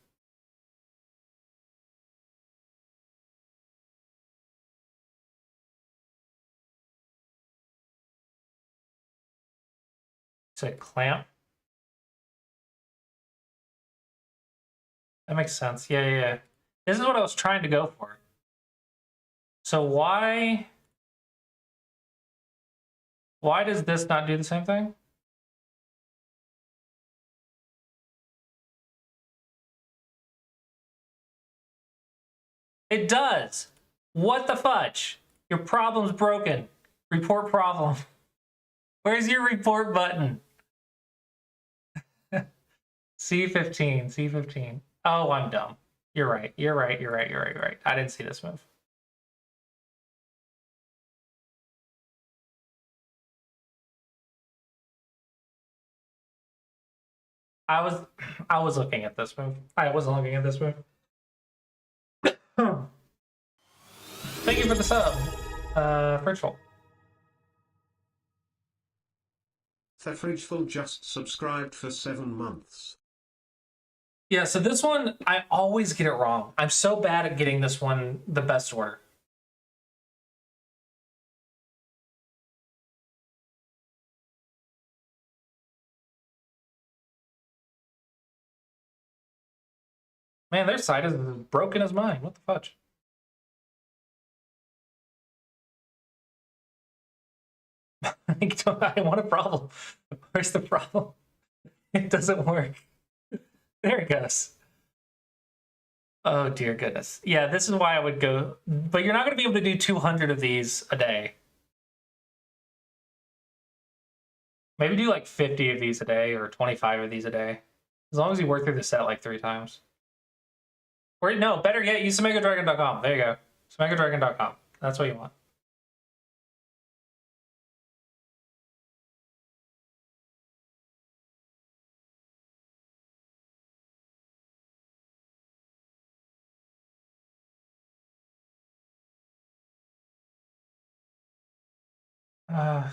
It's a clamp. That makes sense. Yeah. This is what I was trying to go for. So why does this not do the same thing? It does. What the fudge? Your problem's broken. Report problem. Where's your report button? C15. Oh, I'm dumb. You're right. I didn't see this move. I was looking at this move. I wasn't looking at this move. Thank you for the sub, Fridgeful. Fridgeful just subscribed for 7 months. Yeah, so this one, I always get it wrong. I'm so bad at getting this one the best order. Man, their side is as broken as mine. What the fudge? I want a problem. Where's the problem? It doesn't work. There it goes. Oh, dear goodness. Yeah, this is why I would go... But you're not going to be able to do 200 of these a day. Maybe do like 50 of these a day or 25 of these a day. As long as you work through the set like 3 times. Or no, better yet, use SamegaDragon.com. There you go. SamegaDragon.com. That's what you want.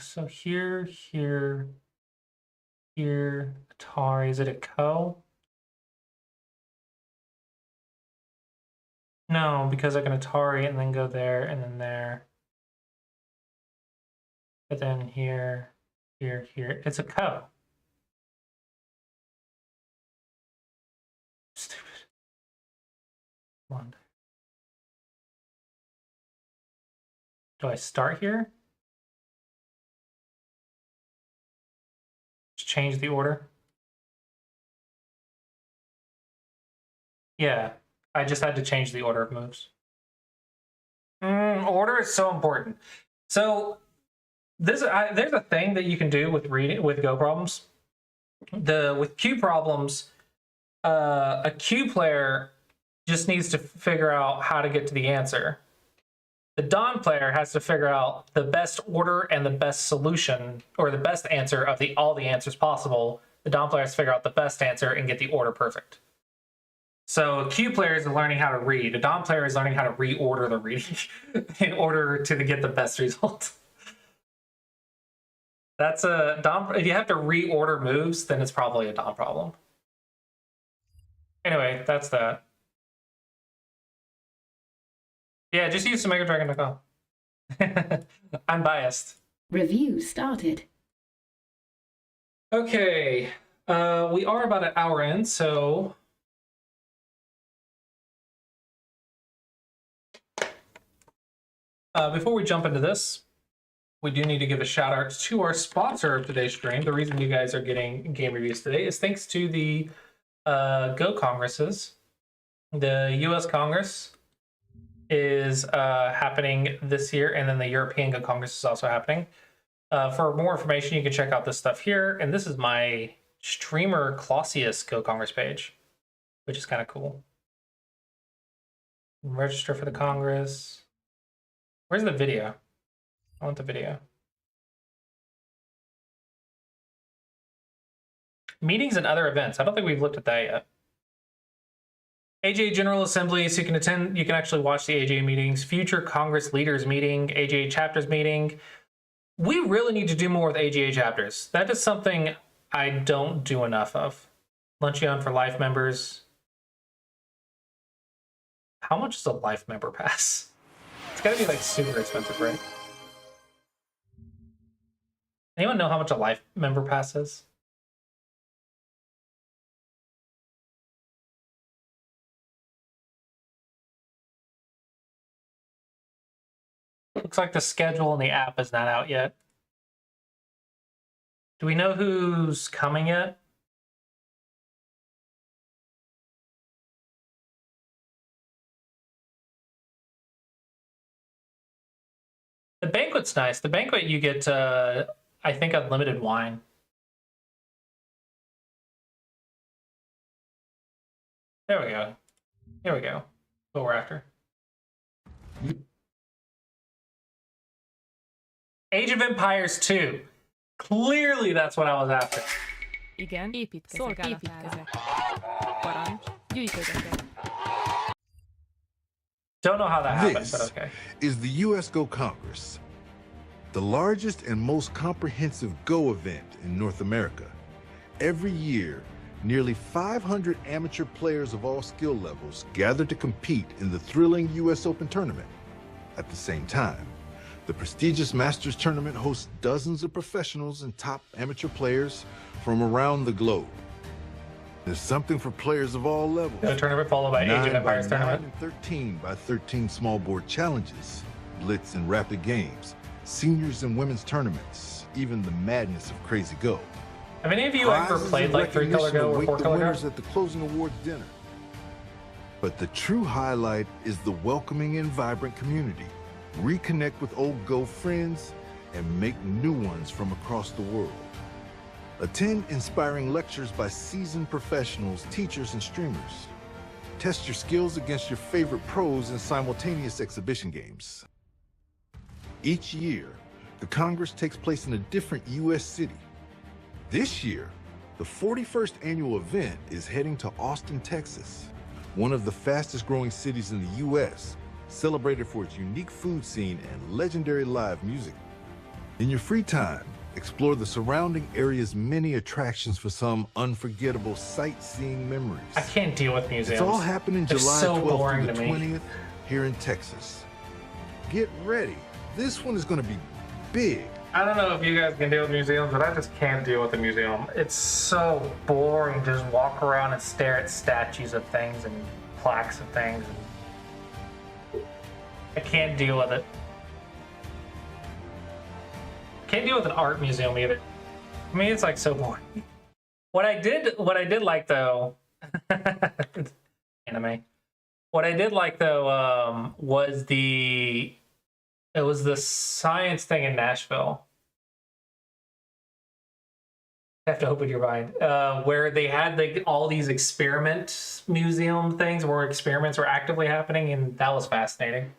So here, Atari. Is it a co? No, because I can Atari and then go there and then there. But then here. It's a co. Stupid. Come on. Do I start here? Just change the order? Yeah, I just had to change the order of moves. Order is so important. So there's a thing that you can do with Go problems. With Q problems, a Q player just needs to figure out how to get to the answer. The Don player has to figure out the best order and the best solution, or the best answer of all the answers possible. The Don player has to figure out the best answer and get the order perfect. So a Q player is learning how to read. A Don player is learning how to reorder the reading in order to get the best result. That's a Dom. If you have to reorder moves, then it's probably a Dom problem. Anyway, that's that. Yeah, just use SomegaDragon.com. I'm biased. Review started. Okay, we are about an hour in, so before we jump into this, we do need to give a shout out to our sponsor of today's stream. The reason you guys are getting game reviews today is thanks to the Go Congresses. The US Congress is happening this year, and then the European Go Congress is also happening. For more information, you can check out this stuff here. And this is my streamer Clausius Go Congress page, which is kind of cool. Register for the Congress. Where's the video? I want the video. Meetings and other events. I don't think we've looked at that yet. AJA General Assembly, so you can attend, you can actually watch the AJA meetings. Future Congress Leaders Meeting, AJA Chapters Meeting. We really need to do more with AJA chapters. That is something I don't do enough of. Luncheon for life members. How much is a life member pass? It's gotta be like super expensive, right? Anyone know how much a life member pass is? Looks like the schedule in the app is not out yet. Do we know who's coming yet? The banquet's nice. The banquet you get, I think, unlimited wine. There we go. Here we go. What we're after. Age of Empires 2. Clearly that's what I was after. Igen, építkezek. Parancs, gyűjtögetek. Don't know how that happened, This but okay. is the U.S. Go Congress, the largest and most comprehensive Go event in North America. Every year, nearly 500 amateur players of all skill levels gather to compete in the thrilling U.S. Open tournament. At the same time, the prestigious Masters tournament hosts dozens of professionals and top amateur players from around the globe. There's something for players of all levels. The tournament followed by Age of 9 Empires by 9 tournament. and 13 by 13 small board challenges, blitz and rapid games, seniors and women's tournaments, even the madness of Crazy Go. Have any of you ever Prizes played and like 3-color recognition Go or await the 4-color winners Go? at the closing awards dinner. But the true highlight is the welcoming and vibrant community. Reconnect with old Go friends and make new ones from across the world. Attend inspiring lectures by seasoned professionals, teachers, and streamers. Test your skills against your favorite pros in simultaneous exhibition games. Each year, the Congress takes place in a different U.S. city. This year, the 41st annual event is heading to Austin, Texas, one of the fastest growing cities in the U.S., celebrated for its unique food scene and legendary live music. In your free time, explore the surrounding area's many attractions for some unforgettable sightseeing memories. I can't deal with museums. It's all happening They're July so 12th boring through the to me. 20th here in Texas. Get ready. This one is going to be big. I don't know if you guys can deal with museums, but I just can't deal with the museum. It's so boring to just walk around and stare at statues of things and plaques of things. I can't deal with it. Can't deal with an art museum either. I mean, it's like so boring. What I did like though, anime. What I did like though was the science thing in Nashville. I have to open your mind. Where they had all these experiment museum things where experiments were actively happening, and that was fascinating.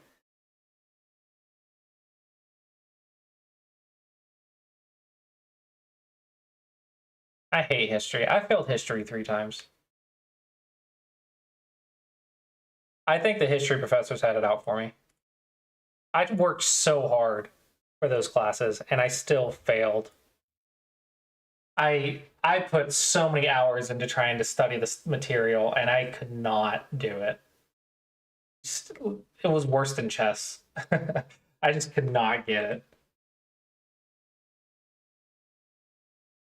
I hate history. I failed history 3 times. I think the history professors had it out for me. I worked so hard for those classes, and I still failed. I put so many hours into trying to study this material, and I could not do it. It was worse than chess. I just could not get it.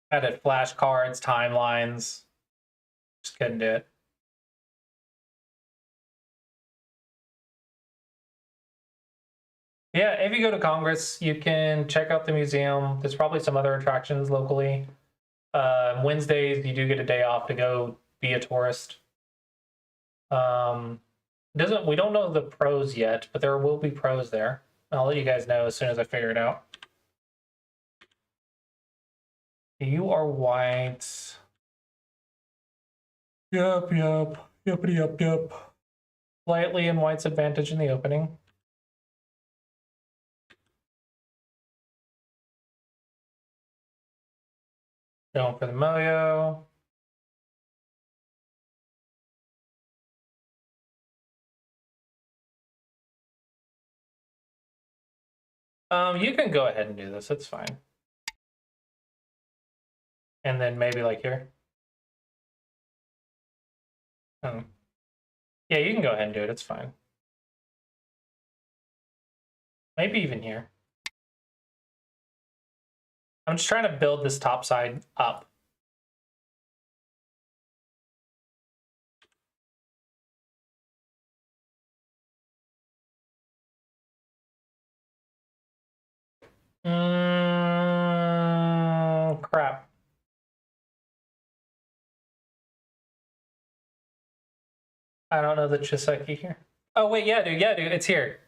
I did flashcards, timelines. Just couldn't do it. Yeah, if you go to Congress, you can check out the museum. There's probably some other attractions locally. Wednesdays, you do get a day off to go be a tourist. We don't know the pros yet, but there will be pros there. I'll let you guys know as soon as I figure it out. You are white. Yup. Slightly in white's advantage in the opening. Going for the Moyo. You can go ahead and do this. It's fine. And then maybe like here. Yeah, you can go ahead and do it. It's fine. Maybe even here. I'm just trying to build this top side up. Crap. I don't know the Chiseki here. Oh, wait, yeah, dude, it's here.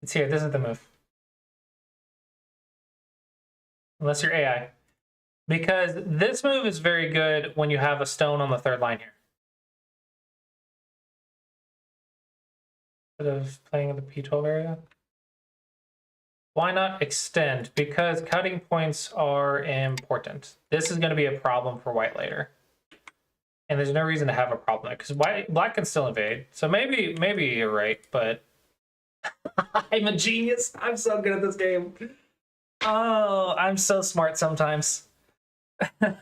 It's here, this is the move. Unless you're AI. Because this move is very good when you have a stone on the 3rd line here. Instead of playing in the P12 area. Why not extend? Because cutting points are important. This is going to be a problem for white later. And there's no reason to have a problem because black can still invade. So maybe you're right, but I'm a genius. I'm so good at this game. Oh, I'm so smart sometimes. You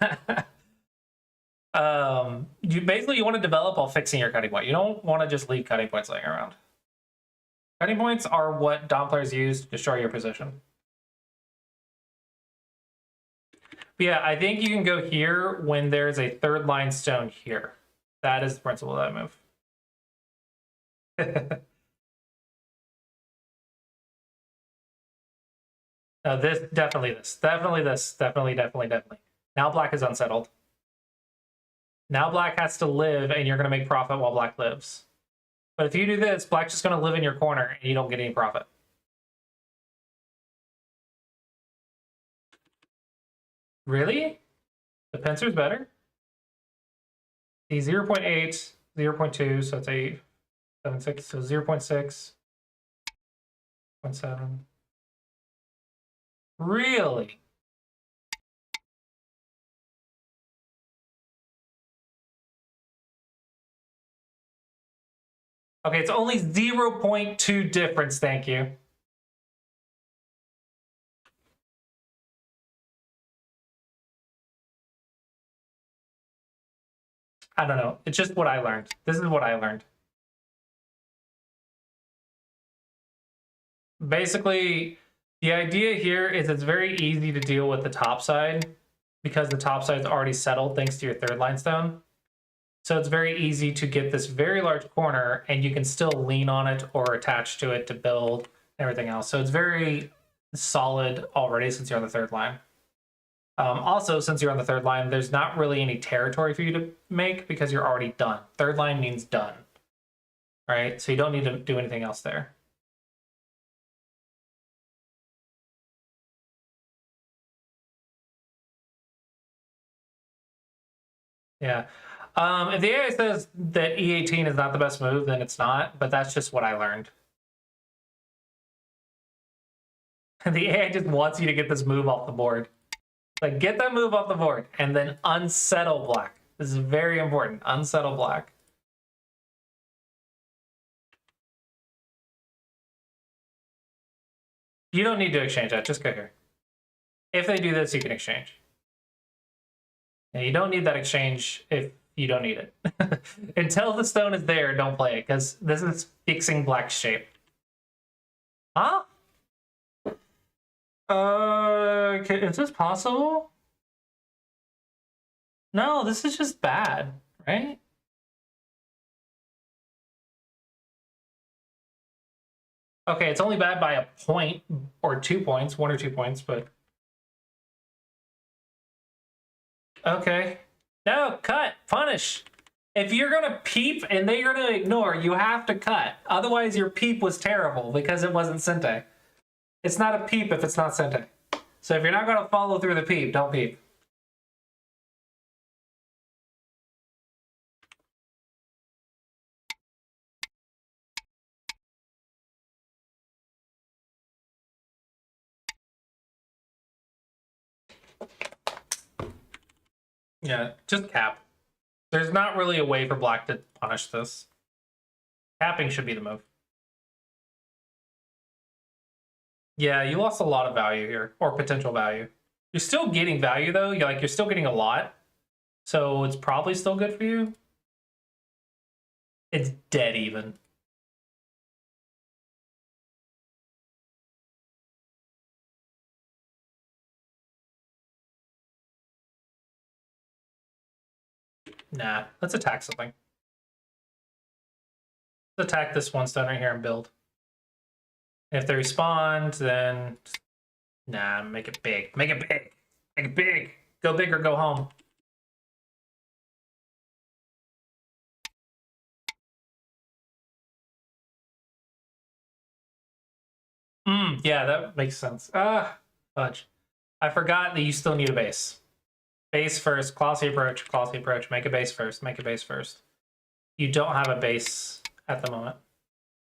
want to develop while fixing your cutting point. You don't want to just leave cutting points laying around. Cutting points are what Dom players use to destroy your position. But yeah, I think you can go here when there's a 3rd line stone here. That is the principle of that move. No, definitely. Now black is unsettled. Now black has to live, and you're going to make profit while black lives. But if you do this, black's just going to live in your corner, and you don't get any profit. Really? The pincer's better? The 0.8, 0.2, so it's 8, 7, 6, so 0.6, 0.7. Really? Okay, it's only 0.2 difference, thank you. I don't know. It's just what I learned. This is what I learned. Basically, the idea here is it's very easy to deal with the top side because the top side is already settled thanks to your 3rd line stone. So it's very easy to get this very large corner and you can still lean on it or attach to it to build everything else. So it's very solid already since you're on the third line. Also, since you're on the third line, there's not really any territory for you to make because you're already done. Third line means done, right? So you don't need to do anything else there. Yeah. If the AI says that E18 is not the best move, then it's not, but that's just what I learned. And the AI just wants you to get this move off the board. Like, get that move off the board and then unsettle black. This is very important. Unsettle black. You don't need to exchange that. Just go here. If they do this, you can exchange. And you don't need that exchange if you don't need it. Until the stone is there, don't play it, because this is fixing black's shape. Huh? Is this possible? No, this is just bad, right? Okay, it's only bad by a point or 2 points, 1 or 2 points, but... Okay. No, cut, punish. If you're gonna peep and they're gonna ignore, you have to cut. Otherwise, your peep was terrible because it wasn't Sente. It's not a peep if it's not Sente. So if you're not gonna follow through the peep, don't peep. Yeah, just cap. There's not really a way for black to punish this. Capping should be the move. Yeah, you lost a lot of value here, or potential value. You're still getting value though. You're still getting a lot, so it's probably still good for you. It's dead even. Nah, let's attack something. Let's attack this one stone right here and build. And if they respond, then... Nah, make it big. Make it big. Make it big. Go big or go home. Yeah, that makes sense. Ah, fudge. I forgot that you still need a base. Base first, classy approach, make a base first, make a base first. You don't have a base at the moment.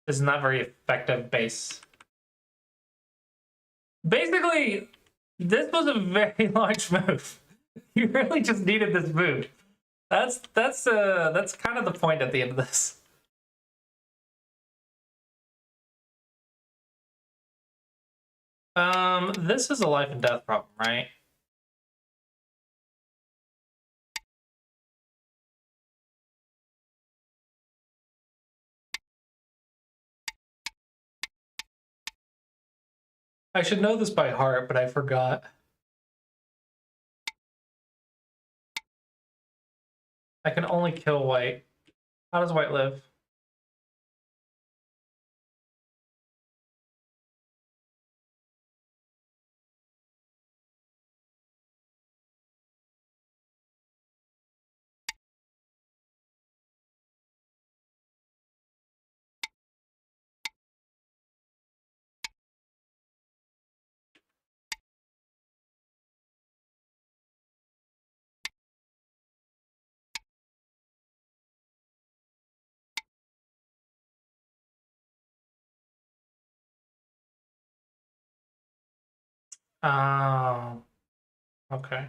This is not very effective base. Basically, this was a very large move. You really just needed this move. That's kind of the point at the end of this. This is a life and death problem, right? I should know this by heart, but I forgot. I can only kill white. How does white live? Oh, okay.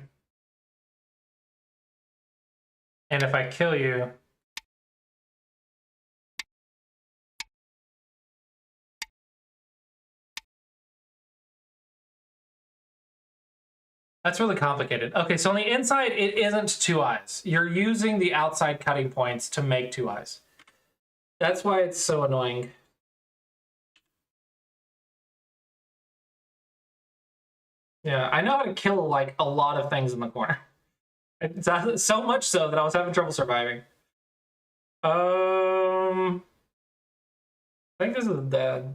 And if I kill you, that's really complicated. Okay, so on the inside, it isn't 2 eyes. You're using the outside cutting points to make 2 eyes. That's why it's so annoying. Yeah, I know how to kill like a lot of things in the corner. It's so much so that I was having trouble surviving. I think this is dead.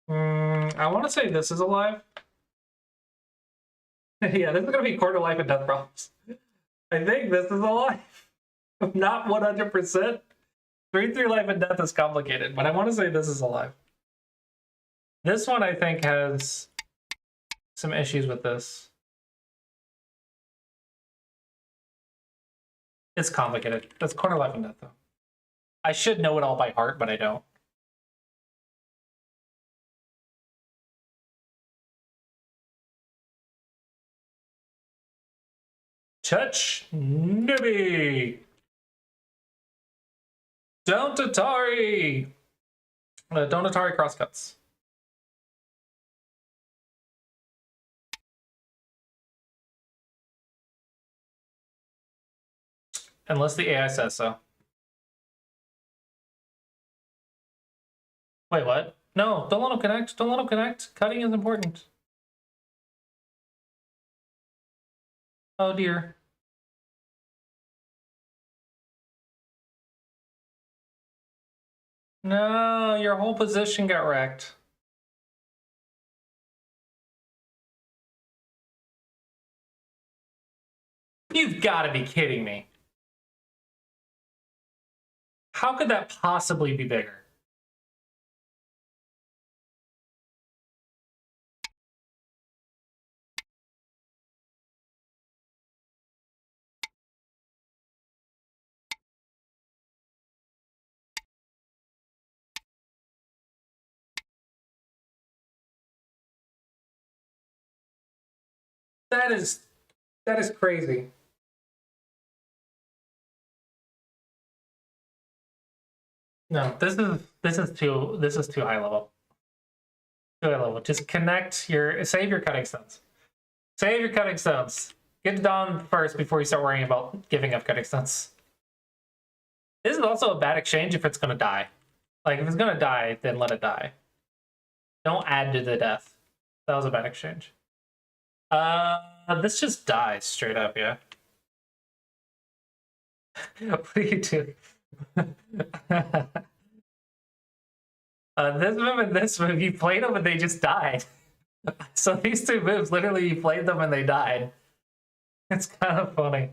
I want to say this is alive. Yeah, this is going to be quarter life and death problems. I think this is alive. I'm not 100%. 3-3 life and death is complicated, but I want to say this is alive. This one, I think, has some issues with this. It's complicated. That's quarter life and death, though. I should know it all by heart, but I don't. Touch Nibby! Don't Atari! Don't Atari crosscuts. Unless the AI says so. Wait, what? No, don't let him connect. Don't let him connect. Cutting is important. Oh dear. No, your whole position got wrecked. You've got to be kidding me. How could that possibly be bigger? That is crazy. No, this is too high level. Too high level. Just connect your save your cutting stones. Save your cutting stones. Get it done first before you start worrying about giving up cutting stones. This is also a bad exchange if it's gonna die. Like if it's gonna die, then let it die. Don't add to the death. That was a bad exchange. This just dies straight up, yeah. What do you do? This move and this move, you played them and they just died. So these two moves, literally you played them and they died. It's kind of funny.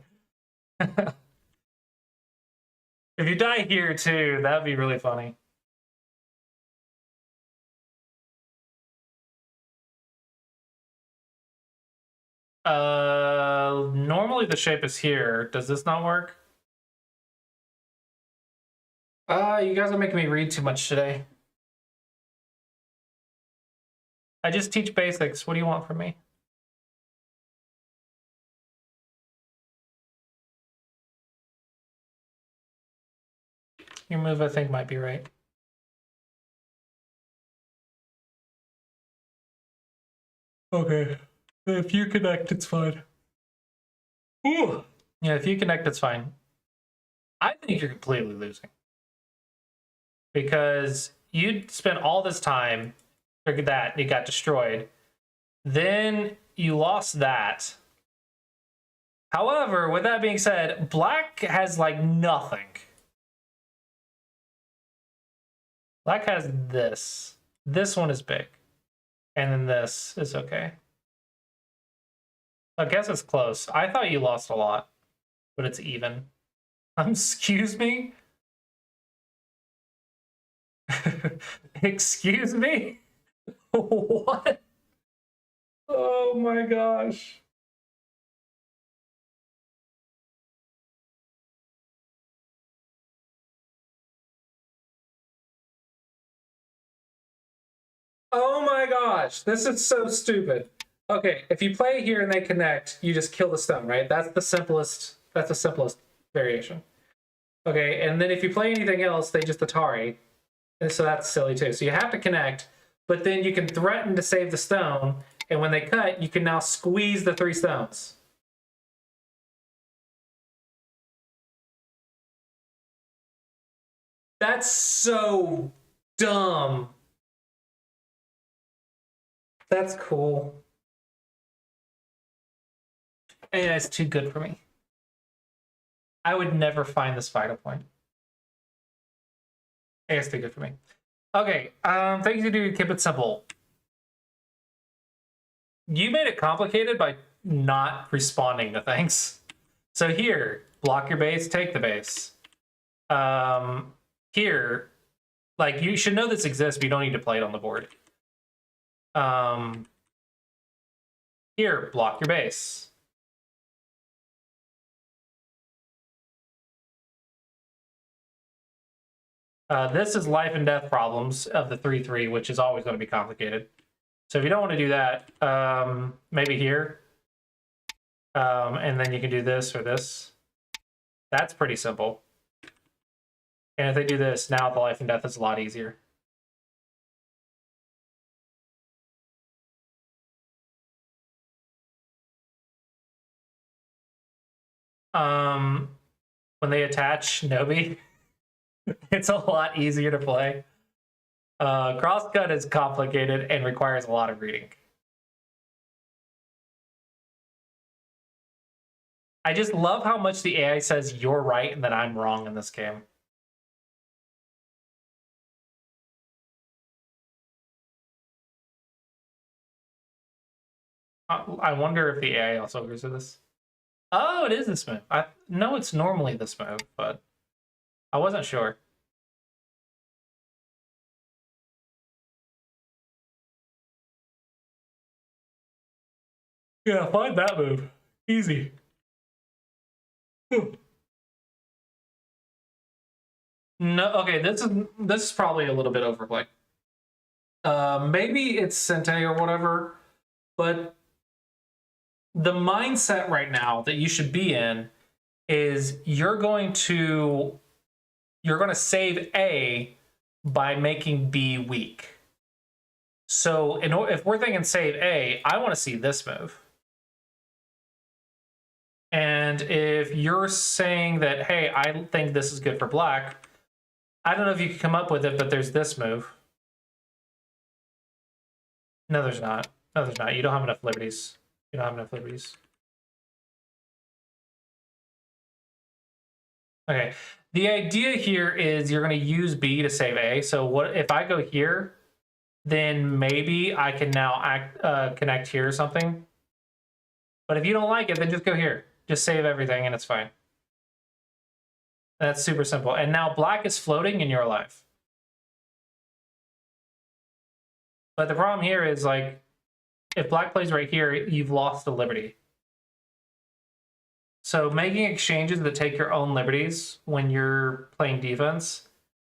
If you die here too, that'd be really funny. Normally the shape is here. Does this not work? You guys are making me read too much today. I just teach basics. What do you want from me? Your move, I think, might be right. Okay. If you connect, it's fine. Ooh. Yeah, if you connect, it's fine. I think you're completely losing. Because you spent all this time, figured that, you got destroyed. Then you lost that. However, with that being said, black has like nothing. Black has this. This one is big. And then this is okay. I guess it's close. I thought you lost a lot, but it's even. Excuse me? Excuse me? What? Oh my gosh. Oh my gosh, this is so stupid. Okay, if you play here and they connect, you just kill the stone, right? That's the simplest variation. Okay, and then if you play anything else, they just Atari. And so that's silly too. So you have to connect, but then you can threaten to save the stone, and when they cut, you can now squeeze the 3 stones. That's so dumb. That's cool. Yeah, it's too good for me. I would never find this vital point. It's too good for me. Okay, things you do to keep it simple. You made it complicated by not responding to things. So here, block your base, take the base. Here, like, you should know this exists, but you don't need to play it on the board. Here, block your base. This is life and death problems of the 3/3, which is always going to be complicated. So if you don't want to do that, maybe here. And then you can do this or this. That's pretty simple. And if they do this, now the life and death is a lot easier. When they attach Nobi, it's a lot easier to play. Crosscut is complicated and requires a lot of reading. I just love how much the AI says you're right and that I'm wrong in this game. I wonder if the AI also agrees with this. Oh, it is this move. I know it's normally this move, but I wasn't sure. Yeah, find that move. Easy. No, okay, this is probably a little bit overplay. Maybe it's Sente or whatever, but the mindset right now that you should be in is you're going to save A by making B weak. So if we're thinking save A, I want to see this move. And if you're saying that, hey, I think this is good for black, I don't know if you can come up with it, but there's this move. No, there's not. No, there's not. You don't have enough liberties. You don't have enough liberties. Okay. The idea here is you're going to use B to save A. So what if I go here, then maybe I can now connect here or something. But if you don't like it, then just go here. Just save everything and it's fine. That's super simple. And now black is floating and you're alive. But the problem here is, like, if black plays right here, you've lost the liberty. So making exchanges that take your own liberties when you're playing defense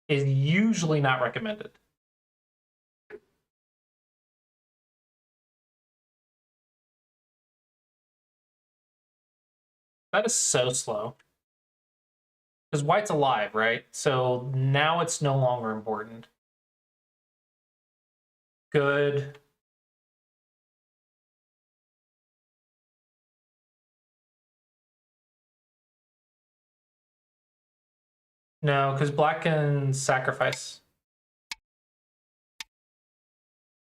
is usually not recommended. That is so slow. Because white's alive, right? So now it's no longer important. Good. No, because black can sacrifice.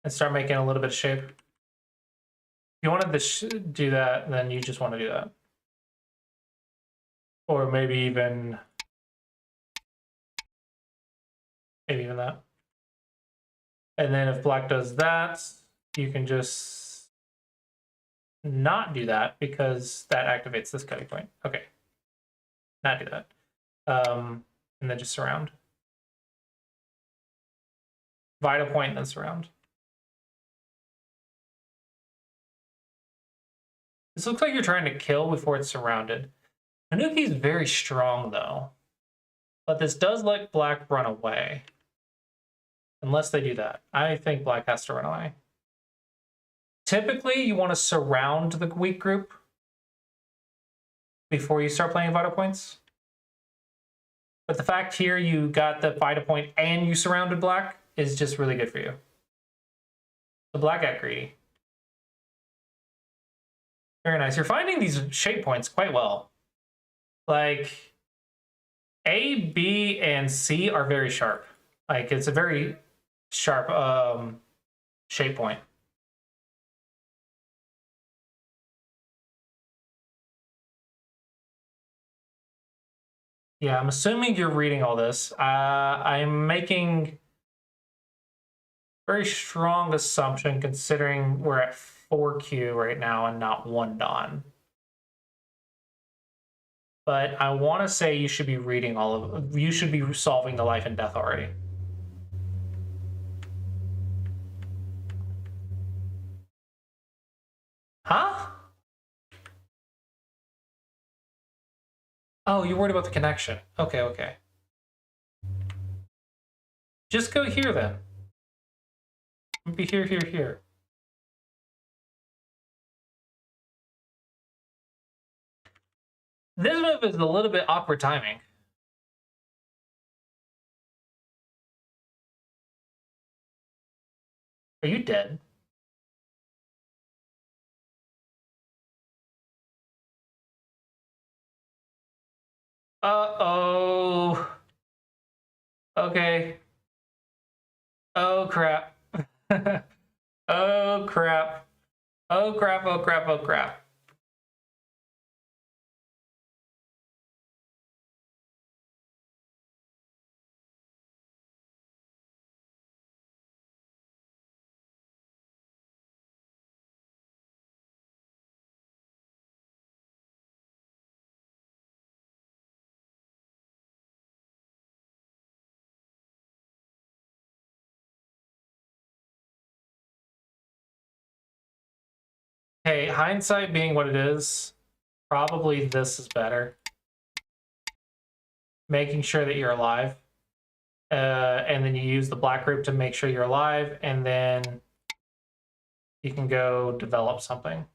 And start making a little bit of shape. If you wanted to do that, then you just want to do that. Or maybe even that. And then if black does that, you can just not do that because that activates this cutting point. Okay. Not do that. And then just surround. Vital point and then surround. This looks like you're trying to kill before it's surrounded. Hanuki is very strong though. But this does let black run away. Unless they do that. I think black has to run away. Typically, you want to surround the weak group before you start playing vital points. But the fact here you got the vital point and you surrounded black is just really good for you. The black got greedy. Very nice. You're finding these shape points quite well. Like, A, B, and C are very sharp. Like, it's a very sharp shape point. Yeah, I'm assuming you're reading all this. I'm making very strong assumption considering we're at 4Q right now and not 1 dawn. But I want to say you should be reading you should be solving the life and death already. Huh? Oh, you're worried about the connection. Okay, okay. Just go here then. Be here, here, here. This move is a little bit awkward timing. Are you dead? Uh-oh. Okay. Oh, crap. Oh, crap. Oh, crap, oh, crap, oh, crap. Hey, hindsight being what it is, probably this is better. Making sure that you're alive. And then you use the black group to make sure you're alive, and then you can go develop something.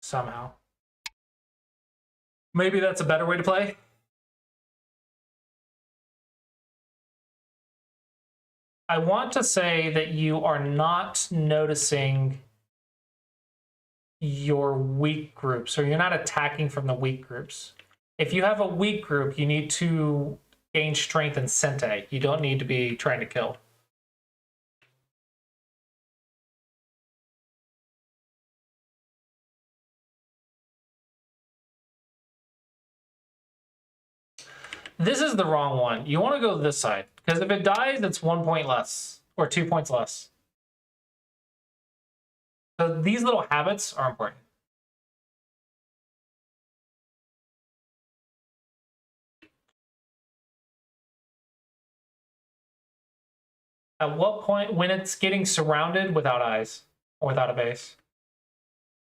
Somehow. Maybe that's a better way to play. I want to say that you are not noticing your weak groups, or you're not attacking from the weak groups. If you have a weak group, you need to gain strength and sente. You don't need to be trying to kill. This is the wrong one. You want to go this side, because if it dies, it's 1 point less, or 2 points less. So these little habits are important. At what point, when it's getting surrounded without eyes, or without a base?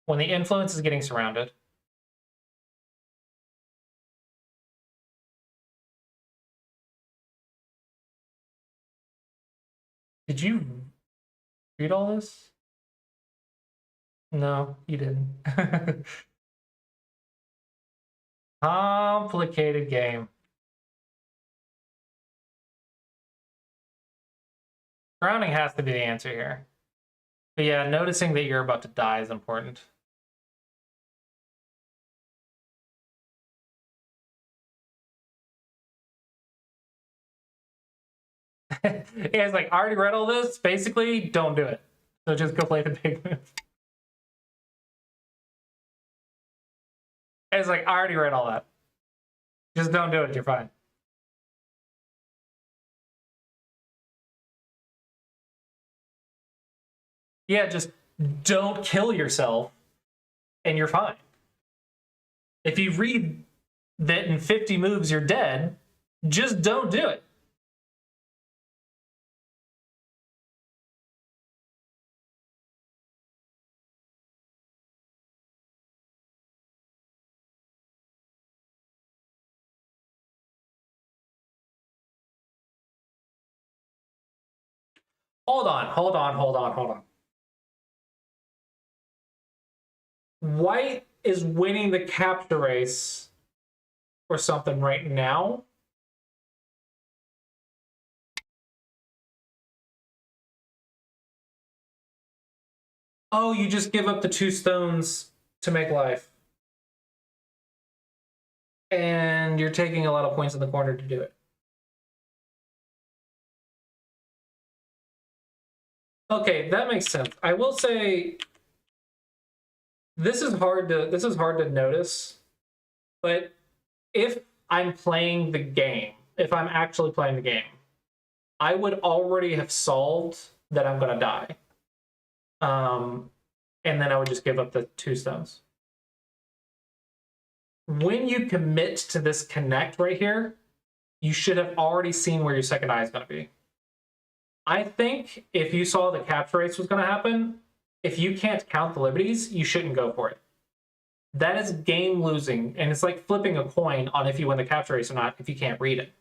When the influence is getting surrounded. Did you read all this? No, you didn't. Complicated game. Drowning has to be the answer here. But yeah, noticing that you're about to die is important. It's like, I already read all this. Basically, don't do it. So just go play the big move. It's like, I already read all that. Just don't do it. You're fine. Yeah, just don't kill yourself and you're fine. If you read that in 50 moves you're dead, just don't do it. Hold on. White is winning the capture race or something right now. Oh, you just give up the 2 stones to make life. And you're taking a lot of points in the corner to do it. Okay, that makes sense. I will say this is hard to notice, but if I'm playing the game, if I'm actually playing the game, I would already have solved that I'm gonna die. And then I would just give up the 2 stones. When you commit to this connect right here, you should have already seen where your second eye is going to be. I think if you saw the capture race was going to happen, if you can't count the liberties, you shouldn't go for it. That is game losing, and it's like flipping a coin on if you win the capture race or not if you can't read it.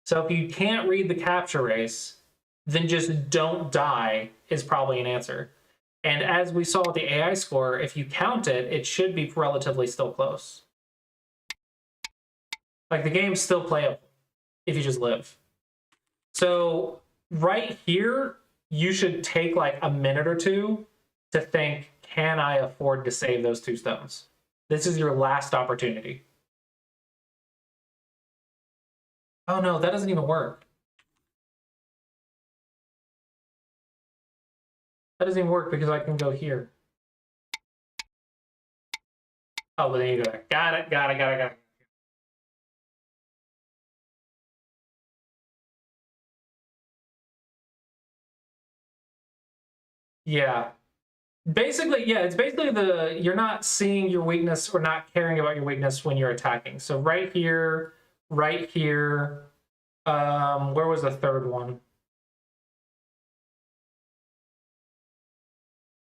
So if you can't read the capture race, then just don't die is probably an answer. And as we saw with the AI score, if you count it, it should be relatively still close. Like, the game's still playable if you just live. So right here, you should take like a minute or two to think, can I afford to save those 2 stones? This is your last opportunity. Oh no, that doesn't even work. That doesn't even work because I can go here. Oh, well, there you go. Got it. Yeah. Basically, yeah, it's basically you're not seeing your weakness or not caring about your weakness when you're attacking. So right here, where was the third one?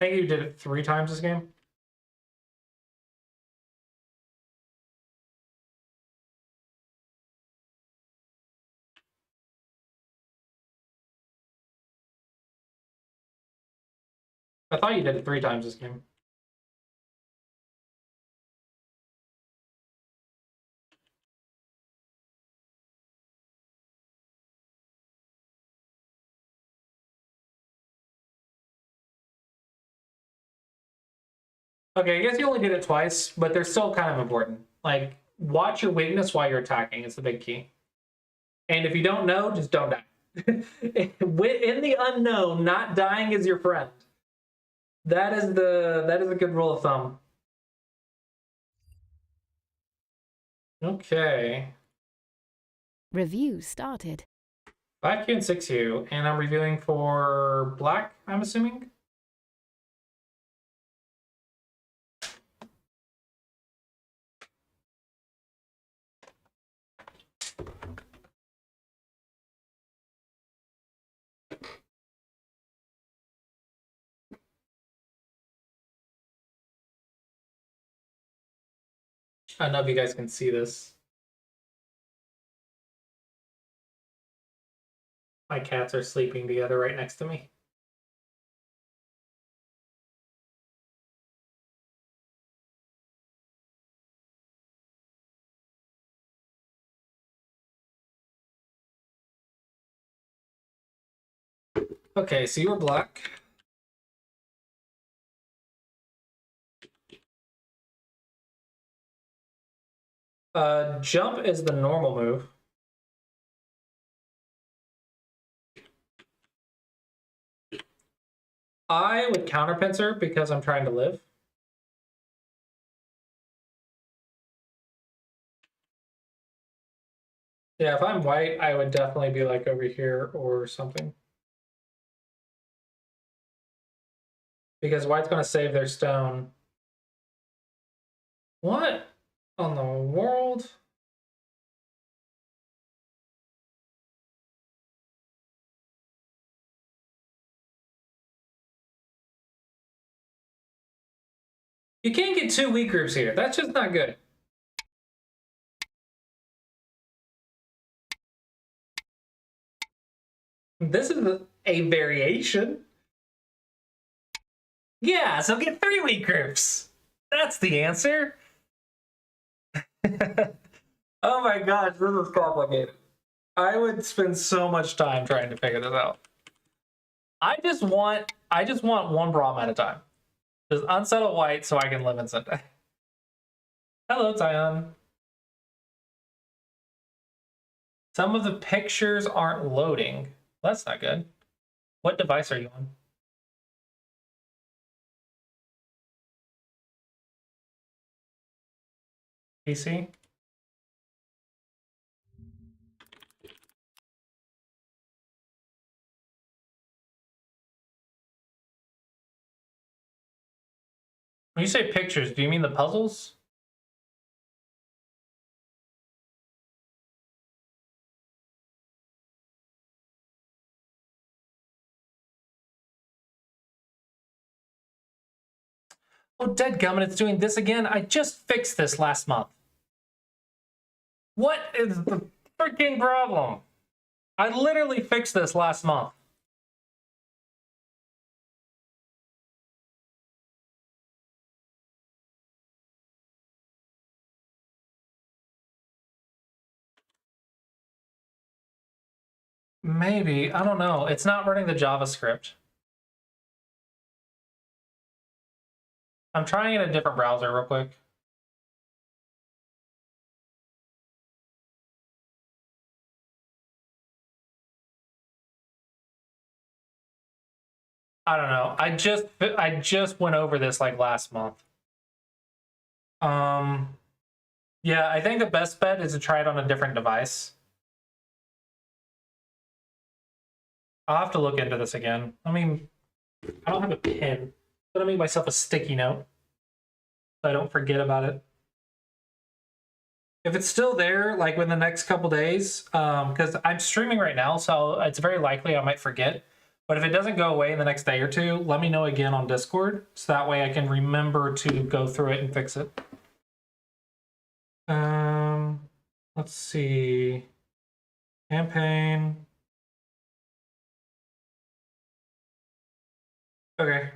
I think you did it 3 times this game. I thought you did it 3 times this game. Okay, I guess you only did it twice, but they're still kind of important. Like, watch your weakness while you're attacking is the big key. And if you don't know, just don't die. In the unknown, not dying is your friend. That is a good rule of thumb. Okay. Review started. 5Q and 6U, and I'm reviewing for black, I'm assuming? I don't know if you guys can see this. My cats are sleeping together right next to me. Okay, so you were black. Jump is the normal move. I would counter pincer because I'm trying to live. Yeah, if I'm white, I would definitely be like over here or something. Because white's going to save their stone. What on the world? You can't get 2 weak groups here. That's just not good. This is a variation. Yeah, so get 3 weak groups. That's the answer. Oh my gosh, this is complicated. I would spend so much time trying to figure this out. I just want one Braum at a time. Just unsettle white so I can live in Sunday. Hello, Tyon. Some of the pictures aren't loading. That's not good. What device are you on? PC? When you say pictures, do you mean the puzzles? Oh, dadgummit, it's doing this again. I just fixed this last month. What is the freaking problem? I literally fixed this last month. Maybe, I don't know. It's not running the JavaScript. I'm trying in a different browser real quick. I don't know. I just went over this like last month. Yeah, I think the best bet is to try it on a different device. I'll have to look into this again. I mean, I don't have a pen. I'm gonna make myself a sticky note so I don't forget about it. If it's still there, like within the next couple days, because I'm streaming right now, so it's very likely I might forget. But if it doesn't go away in the next day or two, let me know again on Discord, so that way I can remember to go through it and fix it. Let's see. Campaign. Okay.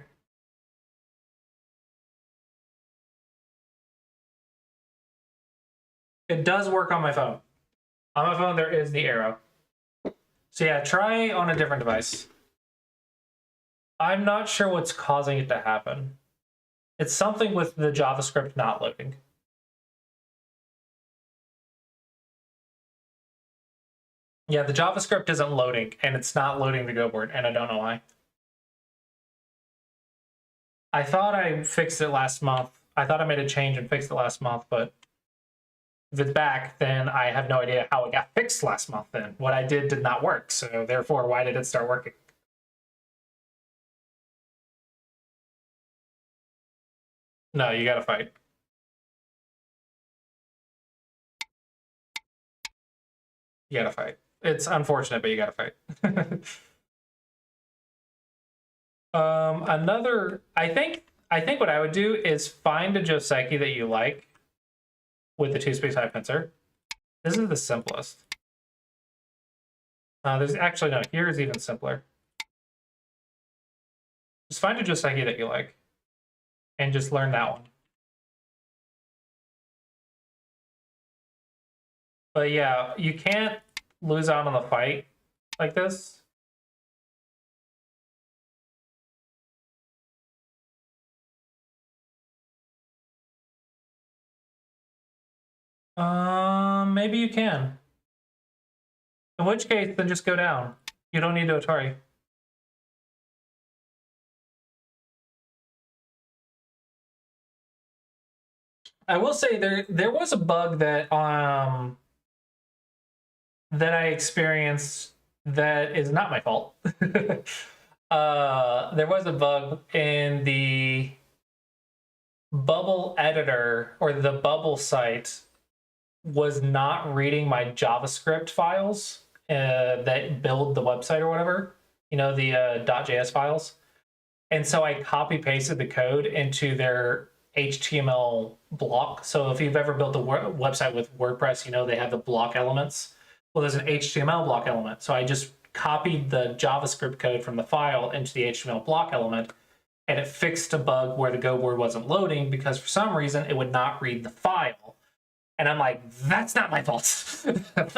It does work on my phone. On my phone, there is the arrow. So yeah, try on a different device. I'm not sure what's causing it to happen. It's something with the JavaScript not loading. Yeah, the JavaScript isn't loading, and it's not loading the Go board, and I don't know why. I thought I fixed it last month. I thought I made a change and fixed it last month, but if it's back, then I have no idea how it got fixed last month then. What I did not work, so therefore, why did it start working? No, you gotta fight. You gotta fight. It's unfortunate, but you gotta fight. I think what I would do is find a Joseki that you like with the 2-space hyphenser. This is the simplest. There's actually no, here is even simpler. Just find a Joseki that you like and just learn that one. But yeah, you can't lose out on the fight like this. Maybe you can. In which case, then just go down. You don't need to Atari. I will say there was a bug that that I experienced that is not my fault. There was a bug in the Bubble editor, or the Bubble site was not reading my JavaScript files that build the website or whatever, you know, the .js files. And so I copy pasted the code into their HTML block. So if you've ever built a website with WordPress, you know, they have the block elements. Well, there's an HTML block element. So I just copied the JavaScript code from the file into the HTML block element, and it fixed a bug where the Go board wasn't loading because for some reason it would not read the file. And I'm like, that's not my fault.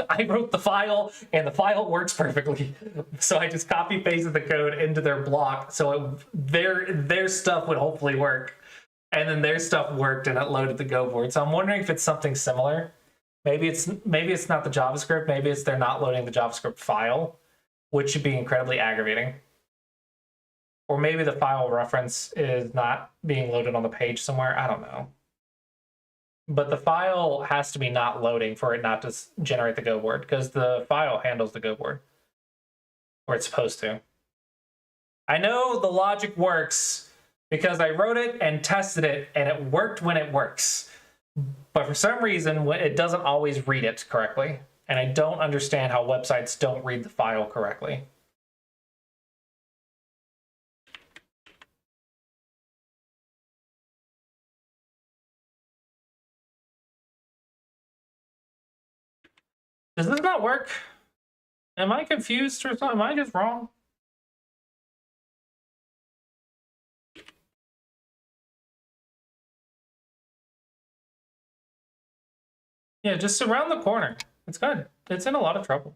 I wrote the file and the file works perfectly. So I just copy pasted the code into their block so their stuff would hopefully work. And then their stuff worked and it loaded the Go board. So I'm wondering if it's something similar. Maybe it's not the JavaScript. Maybe it's they're not loading the JavaScript file, which should be incredibly aggravating. Or maybe the file reference is not being loaded on the page somewhere. I don't know. But the file has to be not loading for it not to generate the Go board, because the file handles the Go board, or it's supposed to. I know the logic works, because I wrote it and tested it and it worked when it works. But for some reason, it doesn't always read it correctly. And I don't understand how websites don't read the file correctly. Does this not work? Am I confused or something? Am I just wrong? Yeah, just around the corner. It's good. It's in a lot of trouble.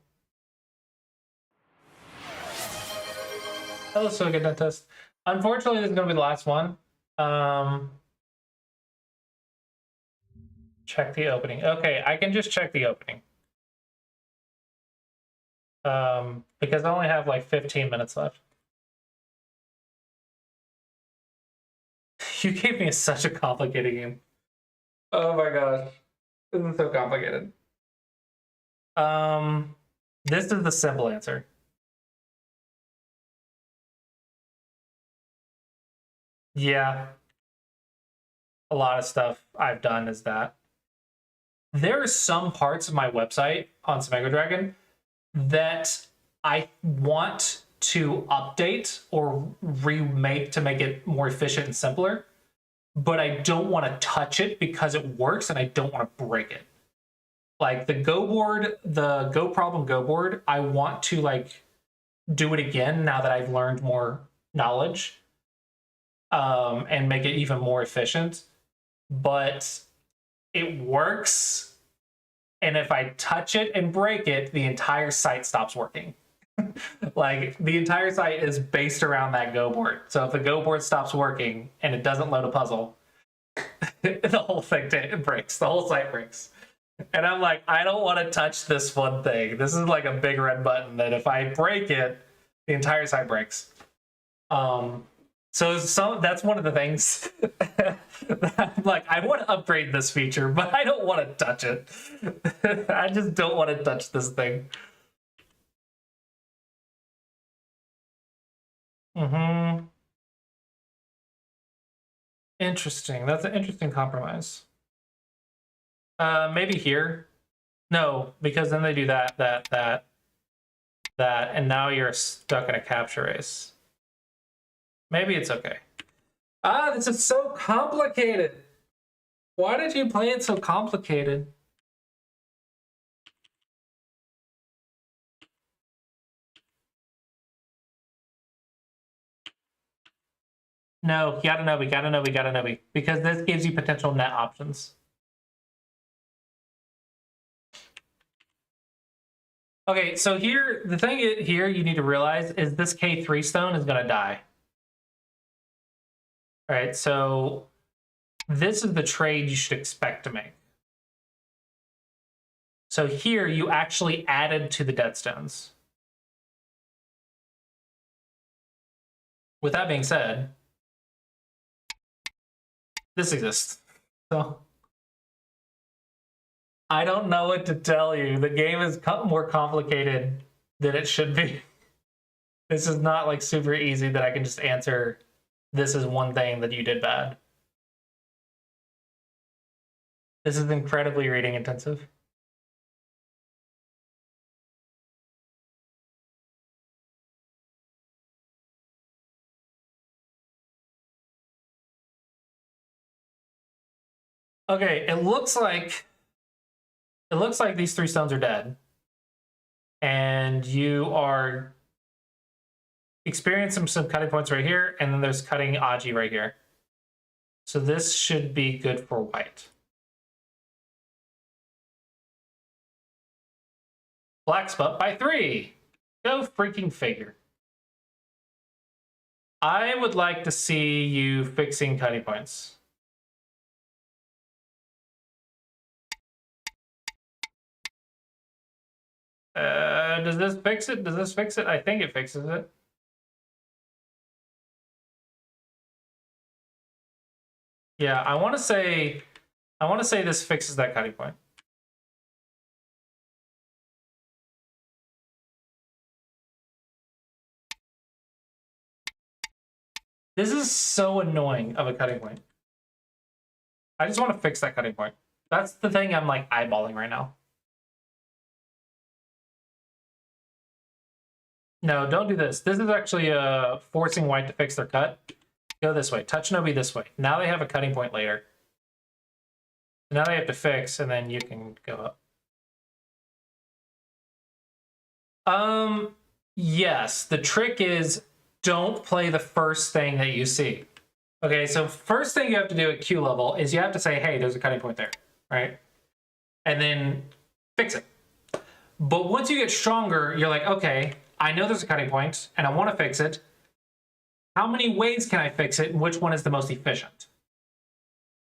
Hello, Silicon Dentist. Unfortunately, this is going to be the last one. Check the opening. Okay, I can just check the opening. Because I only have like 15 minutes left. You gave me such a complicated game. Oh my gosh. This is so complicated. This is the simple answer. Yeah. A lot of stuff I've done is that. There are some parts of my website on Smego Dragon that I want to update or remake to make it more efficient and simpler, but I don't want to touch it because it works and I don't want to break it. Like the Go board, the Go Problem Go board, I want to like do it again now that I've learned more knowledge, and make it even more efficient. But it works, and if I touch it and break it, the entire site stops working. Like the entire site is based around that Go board. So if the Go board stops working and it doesn't load a puzzle, the whole thing breaks. The whole site breaks. And I'm like, I don't want to touch this one thing. This is like a big red button that if I break it, the entire site breaks. So that's one of the things that I'm like, I want to upgrade this feature, but I don't want to touch it. I just don't want to touch this thing. Interesting. That's an interesting compromise. Maybe here. No, because then they do that, and now you're stuck in a capture race. Maybe it's okay. Ah, this is so complicated. Why did you play it so complicated? No, gotta know, because this gives you potential net options. Okay, so here, the thing here you need to realize is this K3 stone is gonna die. All right, so this is the trade you should expect to make. So here you actually added to the dead stones. With that being said, this exists. So I don't know what to tell you. The game is more complicated than it should be. This is not like super easy that I can just answer, this is one thing that you did bad. This is incredibly reading intensive. Okay, it looks like these 3 stones are dead. And you are experiencing some cutting points right here, and then there's cutting Aji right here. So this should be good for white. Black spot by 3. Go freaking figure. I would like to see you fixing cutting points. Does this fix it? Does this fix it? I think it fixes it. Yeah, I want to say this fixes that cutting point. This is so annoying of a cutting point. I just want to fix that cutting point. That's the thing I'm like eyeballing right now. No, don't do this. This is actually forcing white to fix their cut. Go this way. Touch Nobi this way. Now they have a cutting point later. Now they have to fix, and then you can go up. Yes. The trick is don't play the first thing that you see. Okay, so first thing you have to do at Q level is you have to say, hey, there's a cutting point there, right? And then fix it. But once you get stronger, you're like, okay, I know there's a cutting point, and I want to fix it. How many ways can I fix it, and which one is the most efficient?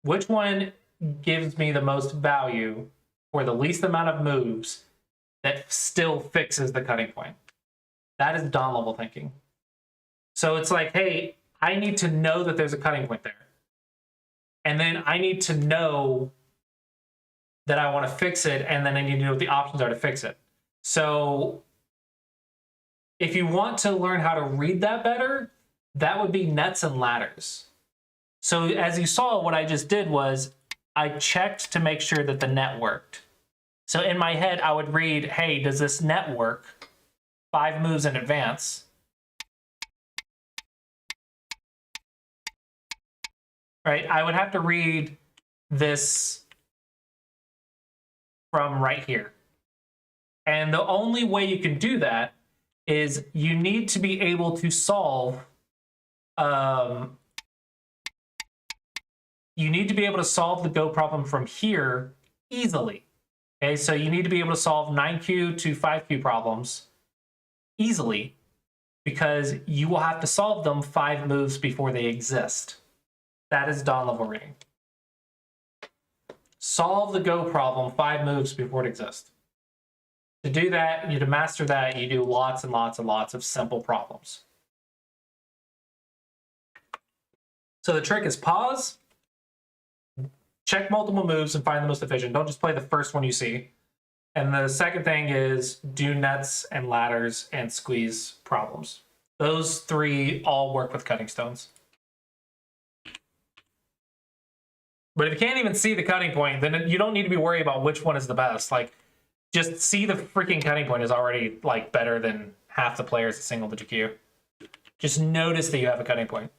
Which one gives me the most value for the least amount of moves that still fixes the cutting point? That is Dawn level thinking. So it's like, hey, I need to know that there's a cutting point there. And then I need to know that I want to fix it, and then I need to know what the options are to fix it. So if you want to learn how to read that better, that would be nets and ladders. So as you saw, what I just did was I checked to make sure that the net worked. So in my head, I would read, hey, does this net work? 5 moves in advance. Right? I would have to read this from right here. And the only way you can do that is you need to be able to solve you need to be able to solve the go problem from here easily. Okay, so you need to be able to solve 9Q to 5Q problems easily because you will have to solve them 5 moves before they exist. That is Dawn level reading. Solve the go problem 5 moves before it exists. To do that, to master that, you do lots and lots and lots of simple problems. So the trick is pause, check multiple moves and find the most efficient. Don't just play the first one you see. And the second thing is do nets and ladders and squeeze problems. Those 3 all work with cutting stones. But if you can't even see the cutting point, then you don't need to be worried about which one is the best. Like, just see the freaking cutting point is already like better than half the players at single digit Q. Just notice that you have a cutting point.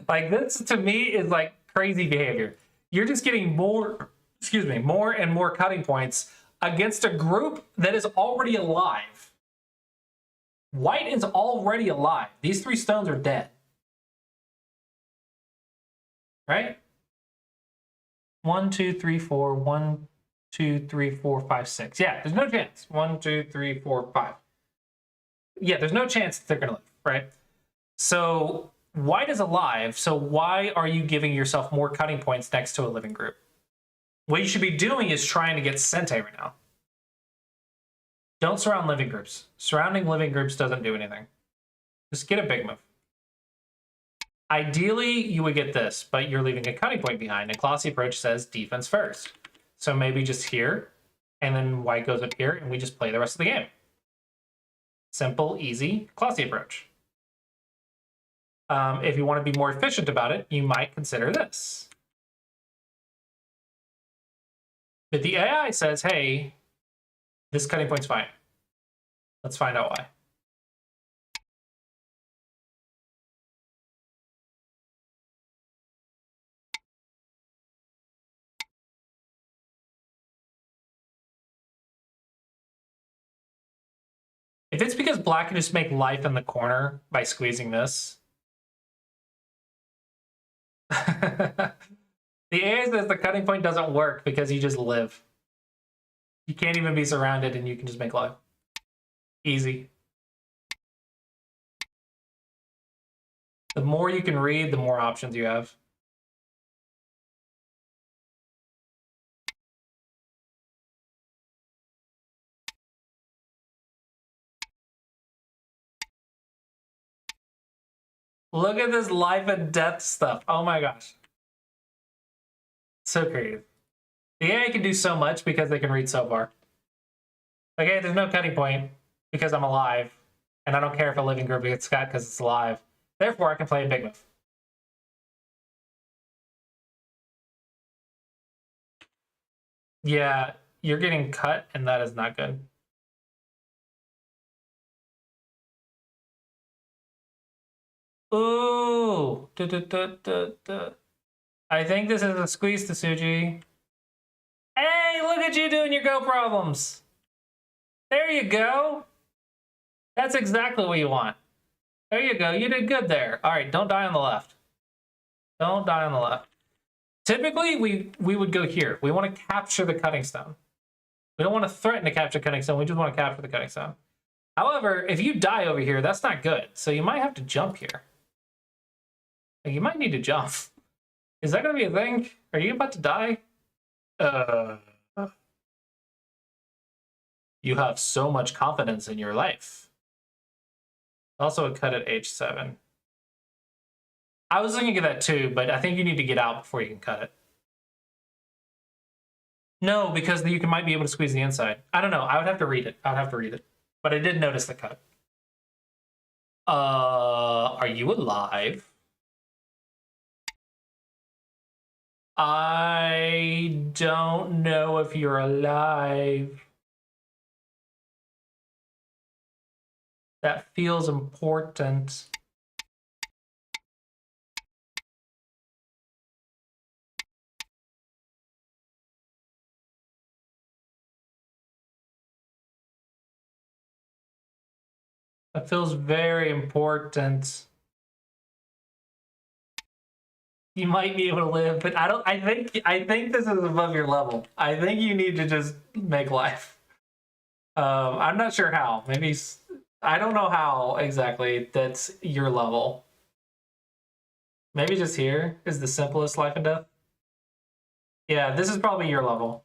Like, this to me is like crazy behavior. You're just getting more and more cutting points against a group that is already alive. White is already alive. These 3 stones are dead. Right? 1, 2, 3, 4. 1, 2, 3, 4, 5, 6. Yeah, there's no chance. 1, 2, 3, 4, 5. Yeah, there's no chance that they're gonna live, right? So white is alive, so why are you giving yourself more cutting points next to a living group? What you should be doing is trying to get Sente right now. Don't surround living groups. Surrounding living groups doesn't do anything. Just get a big move. Ideally, you would get this, but you're leaving a cutting point behind. And Classy Approach says defense first. So maybe just here, and then white goes up here, and we just play the rest of the game. Simple, easy, Classy Approach. If you want to be more efficient about it, you might consider this. But the AI says, hey, this cutting point's fine. Let's find out why. If it's because black can just make life in the corner by squeezing this. The AI says the cutting point doesn't work because you just live. You can't even be surrounded and you can just make life. Easy. The more you can read, the more options you have. Look at this life and death stuff. Oh my gosh. So creative. The AI can do so much because they can read so far. Okay, there's no cutting point because I'm alive. And I don't care if a living group gets cut because it's alive. Therefore, I can play a big move. Yeah, you're getting cut, and that is not good. Ooh. I think this is a squeeze to Suji. Hey, look at you doing your Go problems. There you go. That's exactly what you want. There you go. You did good there. All right, don't die on the left. Don't die on the left. Typically, we would go here. We want to capture the cutting stone. We don't want to threaten to capture cutting stone. We just want to capture the cutting stone. However, if you die over here, that's not good. So you might have to jump here. You might need to jump. Is that going to be a thing? Are you about to die? You have so much confidence in your life. Also a cut at age 7. I was thinking of that too, but I think you need to get out before you can cut it. No, because you might be able to squeeze the inside. I don't know. I would have to read it. I would have to read it. But I did notice the cut. Are you alive? I don't know if you're alive. That feels important. That feels very important. You might be able to live, but I think this is above your level. I think you need to just make life. I'm not sure how. Maybe I don't know how exactly that's your level. Maybe just here is the simplest life and death. Yeah, this is probably your level.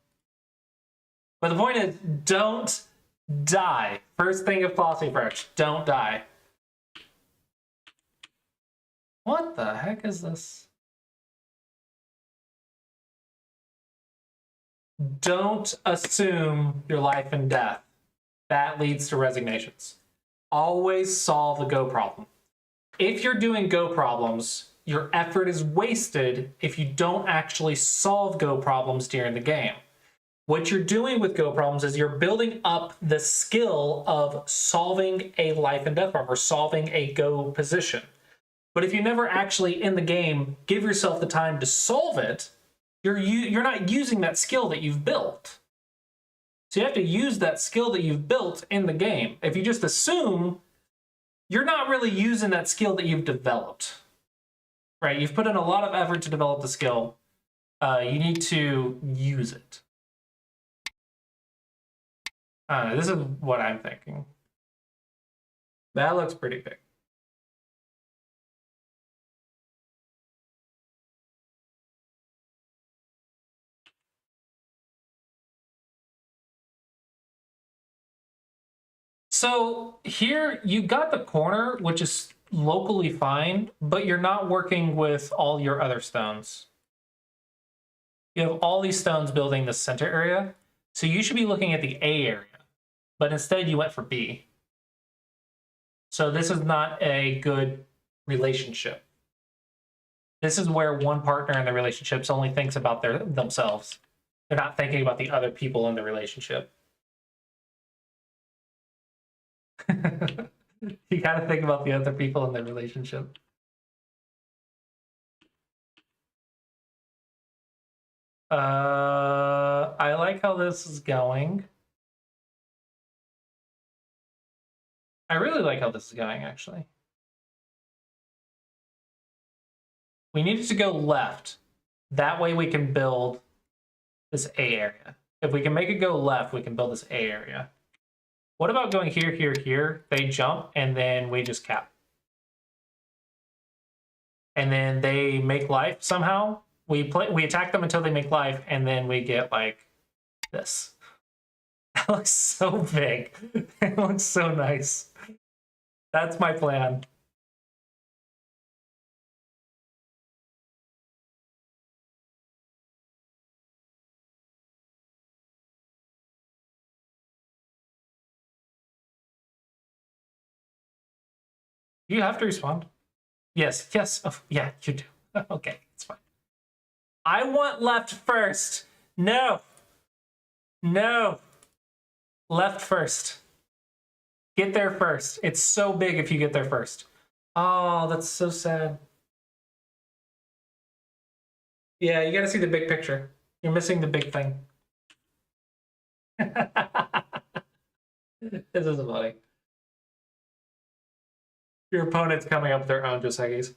But the point is, don't die. First thing of philosophy approach, don't die. What the heck is this? Don't assume your life and death. That leads to resignations. Always solve the Go problem. If you're doing Go problems, your effort is wasted if you don't actually solve Go problems during the game. What you're doing with Go problems is you're building up the skill of solving a life and death problem or solving a Go position. But if you never actually in the game give yourself the time to solve it, you're not using that skill that you've built. So you have to use that skill that you've built in the game. If you just assume, you're not really using that skill that you've developed. Right? You've put in a lot of effort to develop the skill. You need to use it. This is what I'm thinking. That looks pretty big. So here you got the corner, which is locally fine, but you're not working with all your other stones. You have all these stones building the center area, so you should be looking at the A area, but instead you went for B. So this is not a good relationship. This is where one partner in the relationships only thinks about themselves. They're not thinking about the other people in the relationship. You gotta think about the other people in the relationship. I like how this is going. I really like how this is going, actually. We need it to go left. That way we can build this A area. If we can make it go left, we can build this A area. What about going here, here, here? They jump, and then we just cap. And then they make life somehow. We attack them until they make life, and then we get like this. That looks so big. It looks so nice. That's my plan. You have to respond. Yes, yes. Oh, yeah, you do. Okay, it's fine. I want left first. No. No. Left first. Get there first. It's so big if you get there first. Oh, that's so sad. Yeah, you gotta see the big picture. You're missing the big thing. This is funny. Your opponent's coming up with their own Dos Equis.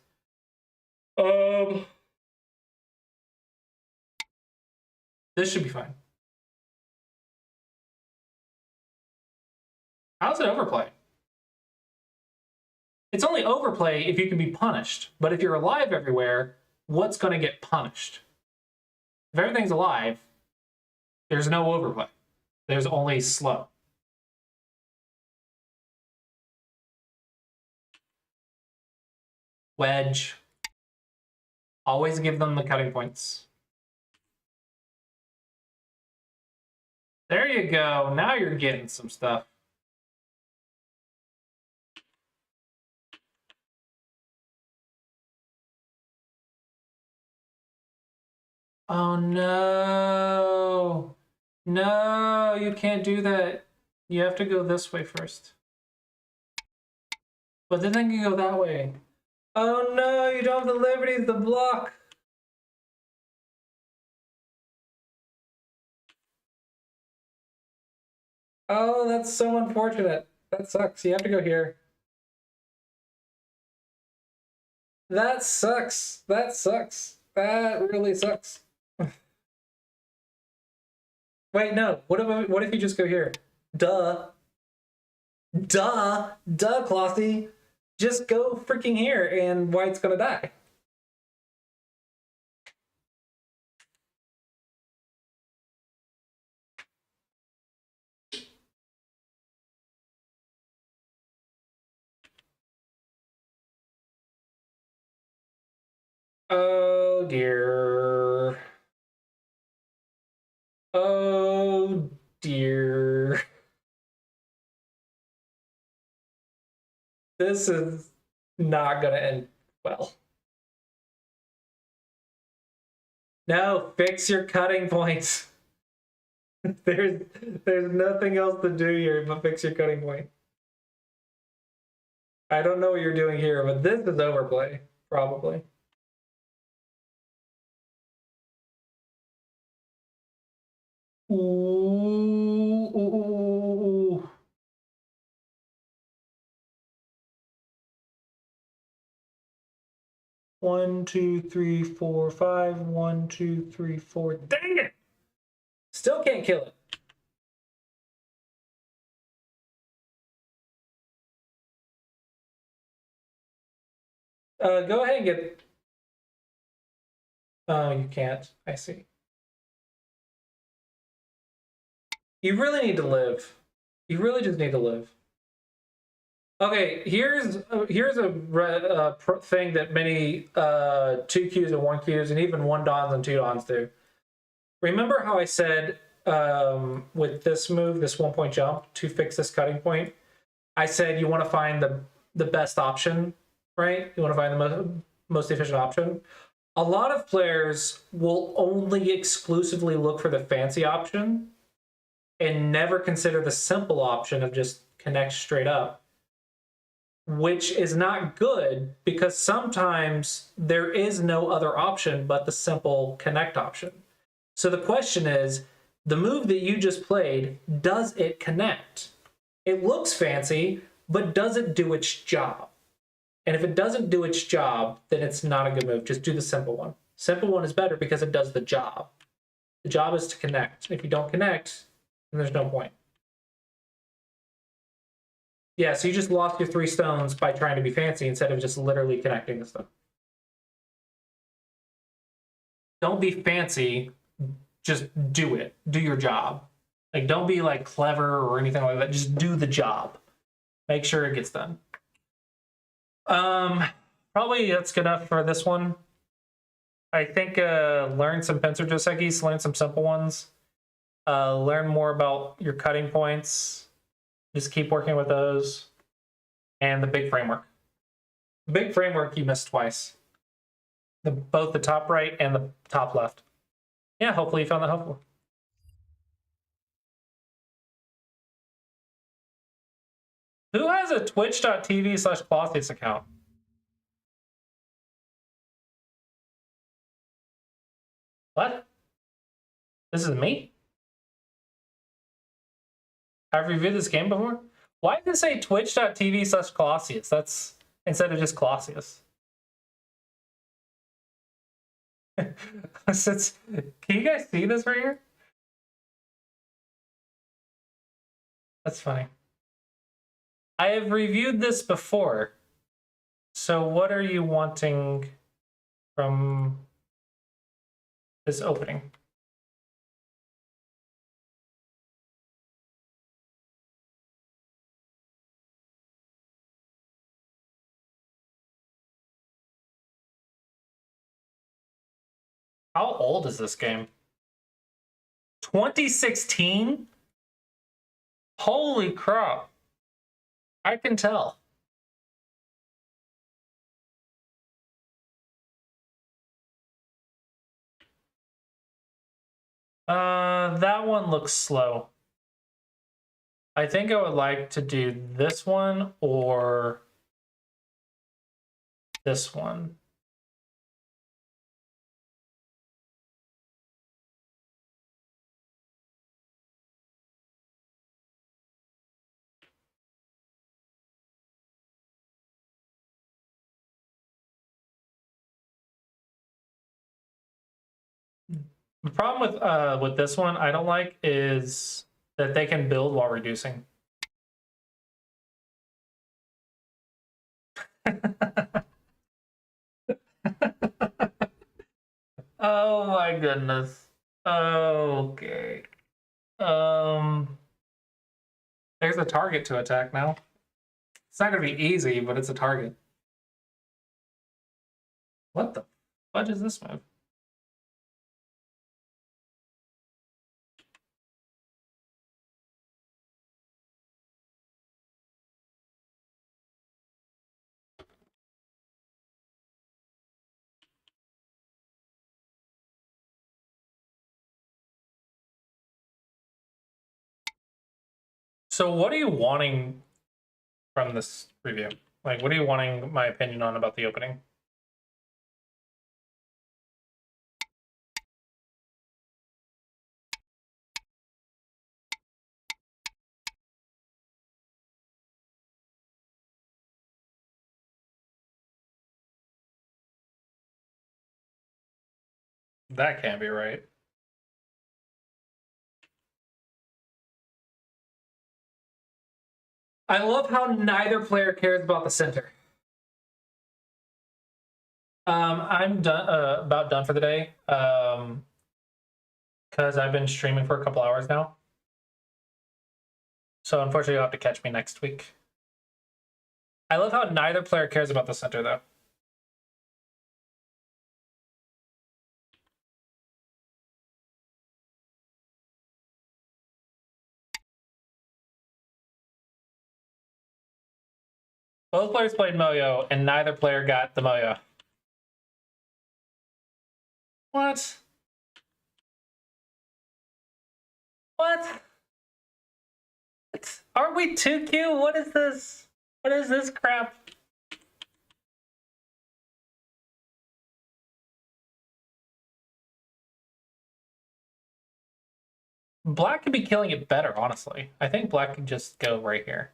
This should be fine. How's it overplay? It's only overplay if you can be punished. But if you're alive everywhere, what's going to get punished? If everything's alive, there's no overplay. There's only slow. Wedge. Always give them the cutting points. There you go. Now you're getting some stuff. Oh no. No, you can't do that. You have to go this way first. But then you can go that way. Oh no, you don't have the liberty to block. Oh, that's so unfortunate. That sucks. You have to go here. That sucks. That sucks. That really sucks. Wait, no. What if you just go here? Duh. Duh. Duh, Klossy. Just go freaking here and White's gonna die. Oh dear. Oh dear. This is not gonna end well. No, fix your cutting points. There's nothing else to do here but fix your cutting point. I don't know what you're doing here, but this is overplay, probably. Ooh, ooh, ooh, ooh. One, two, three, four, five. 1, 2, 3, 4. Dang it! Still can't kill it. Go ahead and get. Oh, you can't. I see. You really need to live. You really just need to live. Okay, here's a thing that many 2Qs and 1Qs and even 1 Dons and 2 Dons do. Remember how I said with this move, this 1-point jump, to fix this cutting point, I said you want to find the best option, right? You want to find the most efficient option. A lot of players will only exclusively look for the fancy option and never consider the simple option of just connect straight up, which is not good because sometimes there is no other option but the simple connect option. So the question is, the move that you just played, does it connect? It looks fancy, but does it do its job? And if it doesn't do its job, then it's not a good move. Just do the simple one. Simple one is better because it does the job. The job is to connect. If you don't connect, then there's no point. Yeah, so you just lost your 3 stones by trying to be fancy instead of just literally connecting the stone. Don't be fancy, just do it. Do your job. Like, don't be like clever or anything like that. Just do the job. Make sure it gets done. Probably that's good enough for this one. I think learn some pincer Dos Equis, learn some simple ones. Learn more about your cutting points. Just keep working with those and the big framework. big framework you missed twice. Both the top right and the top left. Yeah, hopefully you found that helpful. Who has a twitch.tv/Clausius account? What? This is me? I've reviewed this game before? Why did it say twitch.tv/Clausius? That's instead of just Clausius. Can you guys see this right here? That's funny. I have reviewed this before. So what are you wanting from this opening? How old is this game? 2016? Holy crap. I can tell. That one looks slow. I think I would like to do this one or this one. The problem with this one I don't like is that they can build while reducing. Oh my goodness. Okay. There's a target to attack now. It's not gonna be easy, but it's a target. What the fudge is this move? So what are you wanting from this review? Like, what are you wanting my opinion on about the opening? That can't be right. I love how neither player cares about the center. I'm done, about done for the day. Because I've been streaming for a couple hours now. So unfortunately, you'll have to catch me next week. I love how neither player cares about the center, though. Both players played Moyo, and neither player got the Moyo. What? What? Aren't we 2Q? What is this? What is this crap? Black could be killing it better, honestly. I think black could just go right here.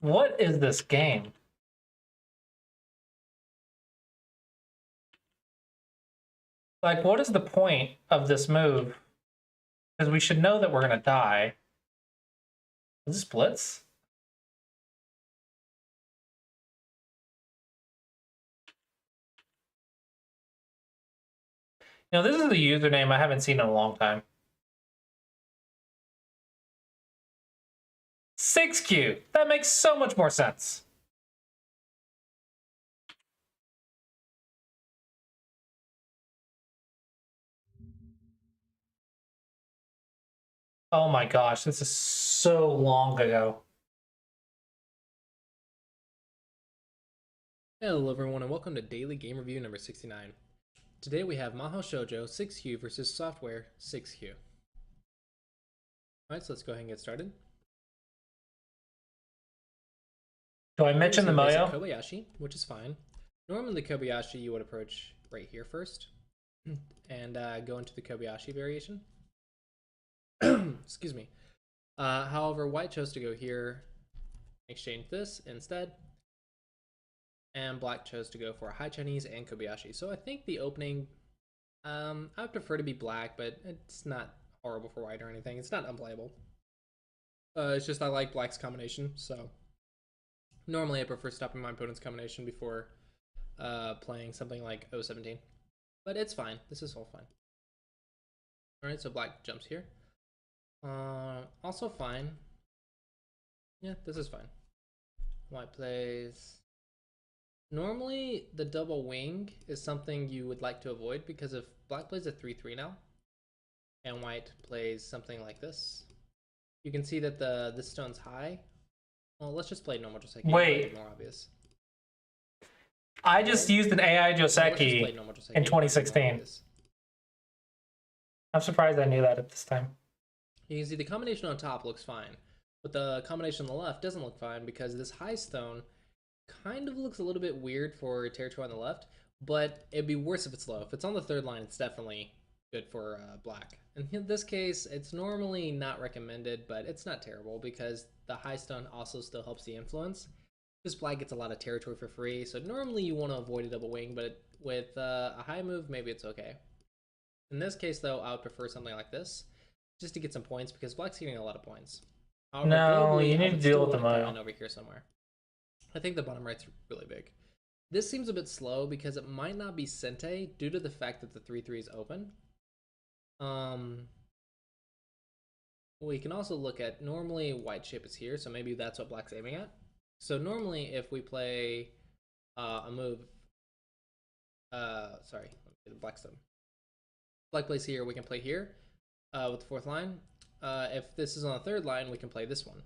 What is this game? Like, what is the point of this move? Because we should know that we're gonna die. Is this blitz? You know, this is the username I haven't seen in a long time. 6Q. That makes so much more sense. Oh my gosh, this is so long ago. Hello everyone and welcome to Daily Game Review number 69. Today we have Mahou Shoujo 6Q versus Software 6Q. Alright, so let's go ahead and get started. Do I mention the Basic Moyo? Kobayashi, which is fine. Normally the Kobayashi you would approach right here first and go into the Kobayashi variation. Excuse me. However, white chose to go here, exchange this instead. And black chose to go for a high Chinese and Kobayashi. So I think the opening, I would prefer to be black, but it's not horrible for white or anything. It's not unplayable. It's just I like black's combination, so normally I prefer stopping my opponent's combination before playing something like 017. But it's fine. This is all fine. Alright, so black jumps here. Also fine. Yeah, this is fine. White plays... Normally, the double wing is something you would like to avoid because if black plays a 3-3 now, and white plays something like this, you can see that this stone's high. Well, let's just play normal Joseki. Wait. More obvious. I just used an AI Let's just play Joseki normal Joseki. in More 2016. obvious. I'm surprised I knew that at this time. You can see the combination on top looks fine, but the combination on the left doesn't look fine because this high stone kind of looks a little bit weird for territory on the left, but it'd be worse if it's low. If it's on the third line, it's definitely good for black. In this case, it's normally not recommended, but it's not terrible because the high stone also still helps the influence. This black gets a lot of territory for free, so normally you want to avoid a double wing, but with a high move, maybe it's okay. In this case, though, I would prefer something like this, just to get some points, because black's getting a lot of points. However, No, globally, you I need to would deal still with the wanna come Moyo. in over here somewhere. I think the bottom right's really big. This seems a bit slow because it might not be Sente due to the fact that the 3-3 is open. We can also look at, normally white shape is here, so maybe that's what black's aiming at. So normally if we play a move, sorry, let me get the black stone. Black plays here, we can play here with the fourth line. If this is on the third line, we can play this one.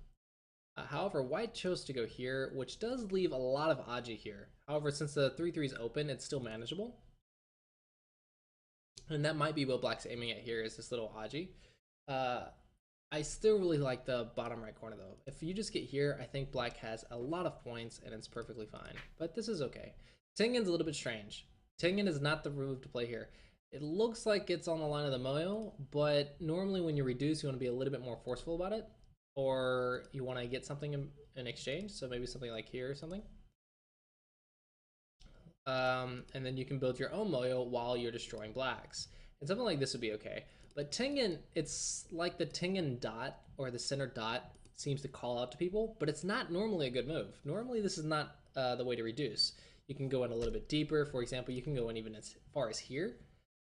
However, white chose to go here, which does leave a lot of Aji here. However, since the 3-3 is open, it's still manageable. And that might be what black's aiming at here, is this little Aji. I still really like the bottom right corner, though. If you just get here, I think black has a lot of points, and it's perfectly fine. But this is okay. Tengen's a little bit strange. Tengen is not the move to play here. It looks like it's on the line of the Moyo, but normally when you reduce, you want to be a little bit more forceful about it. Or you want to get something in exchange, so maybe something like here or something. And then you can build your own Moyo while you're destroying blacks. And something like this would be okay. But Tengen, it's like the Tengen dot, or the center dot, seems to call out to people, but it's not normally a good move. Normally this is not the way to reduce. You can go in a little bit deeper. For example, you can go in even as far as here,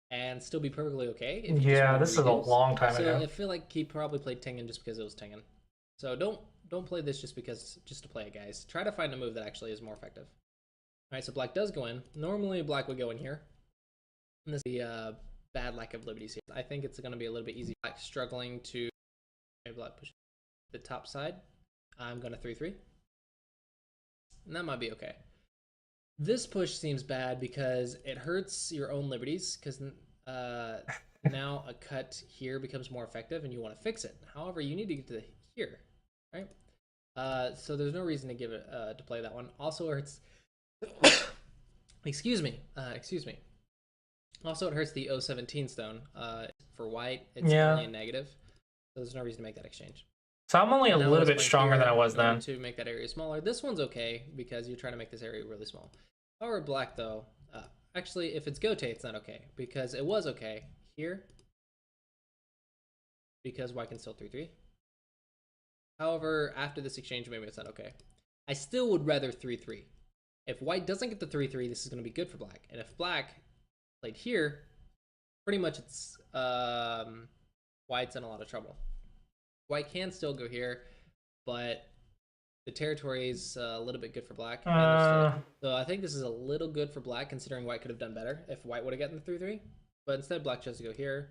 and still be perfectly okay. If you just Yeah, want to this is a reduce. long time So ago. I feel like he probably played Tengen just because it was Tengen. So don't play this just to play it, guys. Try to find a move that actually is more effective. All right, so black does go in. Normally black would go in here. And this is the bad lack of liberties here. I think it's going to be a little bit easy. Black struggling to maybe black push the top side. I'm going to 3-3. And that might be okay. This push seems bad because it hurts your own liberties, because now a cut here becomes more effective and you want to fix it. However, you need to get to here, right? So there's no reason to give it to play that one. Also hurts. excuse me. Also, it hurts the 017 stone. For white, it's only a negative, so there's no reason to make that exchange. So I'm only a Now little let's bit play stronger here than I was in order then. to make that area smaller. This one's okay because you're trying to make this area really small. However, black though, actually, if it's Gote, it's not okay because it was okay here because white can still 3-3. However, after this exchange, maybe it's not okay. I still would rather 3-3. If white doesn't get the 3-3, this is going to be good for black. And if black played here, pretty much it's white's in a lot of trouble. White can still go here, but the territory is a little bit good for black. So I think this is a little good for black, considering white could have done better if white would have gotten the 3-3. But instead, black chose to go here.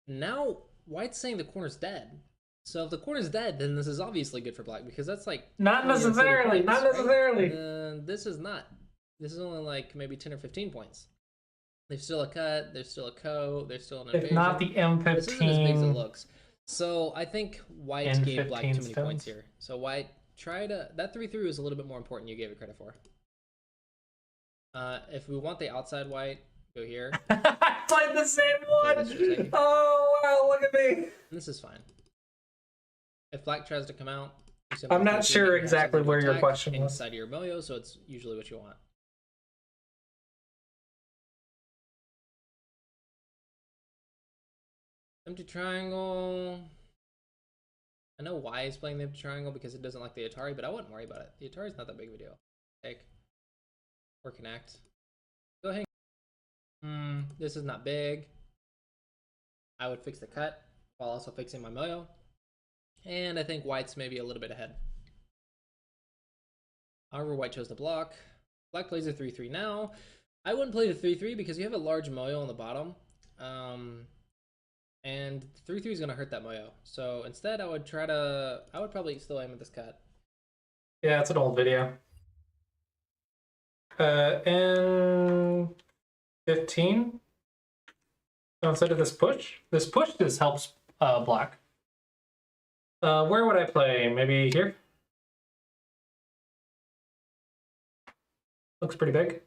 Now, white's saying the corner's dead. So if the corner's dead, then this is obviously good for black because that's like Not 20 or 30 necessarily. points, Not right? necessarily. This is not. This is only like maybe 10 or 15 points. There's still a cut. There's still a co. There's still an invasion. If not the M15. This isn't as big as it looks. So I think white And gave black too 15 many stones. points here. So white try to that 3-3 was a little bit more important than you gave it credit for. If we want the outside white, go here. I played the same this for a one. second. Oh wow! Look at me. And this is fine. If black tries to come out, you simply I'm not 3-3, sure you have exactly something to where your attack question was. inside of your moyo, so it's usually what you want. Empty triangle. I know why he's playing the empty triangle because it doesn't like the Atari, but I wouldn't worry about it. The Atari's not that big of a deal. Take or connect. Go ahead. This is not big. I would fix the cut while also fixing my moyo. And I think white's maybe a little bit ahead. However, white chose to block. Black plays a 3-3 now. I wouldn't play the 3-3 because you have a large moyo on the bottom. And 3-3 is going to hurt that moyo. So instead, I would probably still aim at this cut. Yeah, it's an old video. And 15. So instead of this push just helps black. Where would I play? Maybe here? Looks pretty big.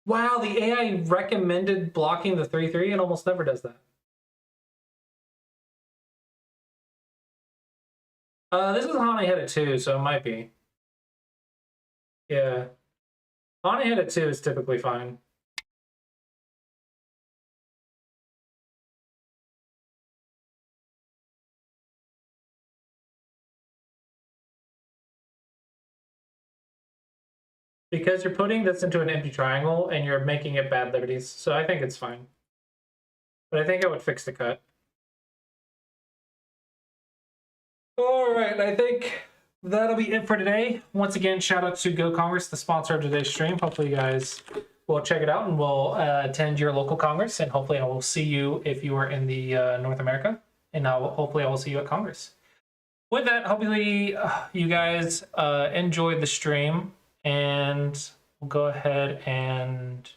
Wow, the AI recommended blocking the 3-3. It almost never does that. This is Hani headed 2, so it might be. Yeah. Hani headed 2 is typically fine. Because you're putting this into an empty triangle and you're making it bad liberties, so I think it's fine. But I think I would fix the cut. Alright, I think that'll be it for today. Once again, shout out to Go Congress, the sponsor of today's stream. Hopefully you guys will check it out and will attend your local Congress, and hopefully I will see you if you are in the North America, and hopefully I will see you at Congress. With that, hopefully you guys enjoyed the stream. And we'll go ahead and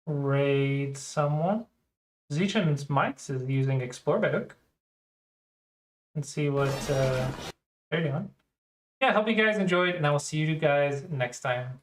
raid someone. Zichen's Mics is using Explore by Hook. And see what they're doing. Yeah, hope you guys enjoyed, and I will see you guys next time.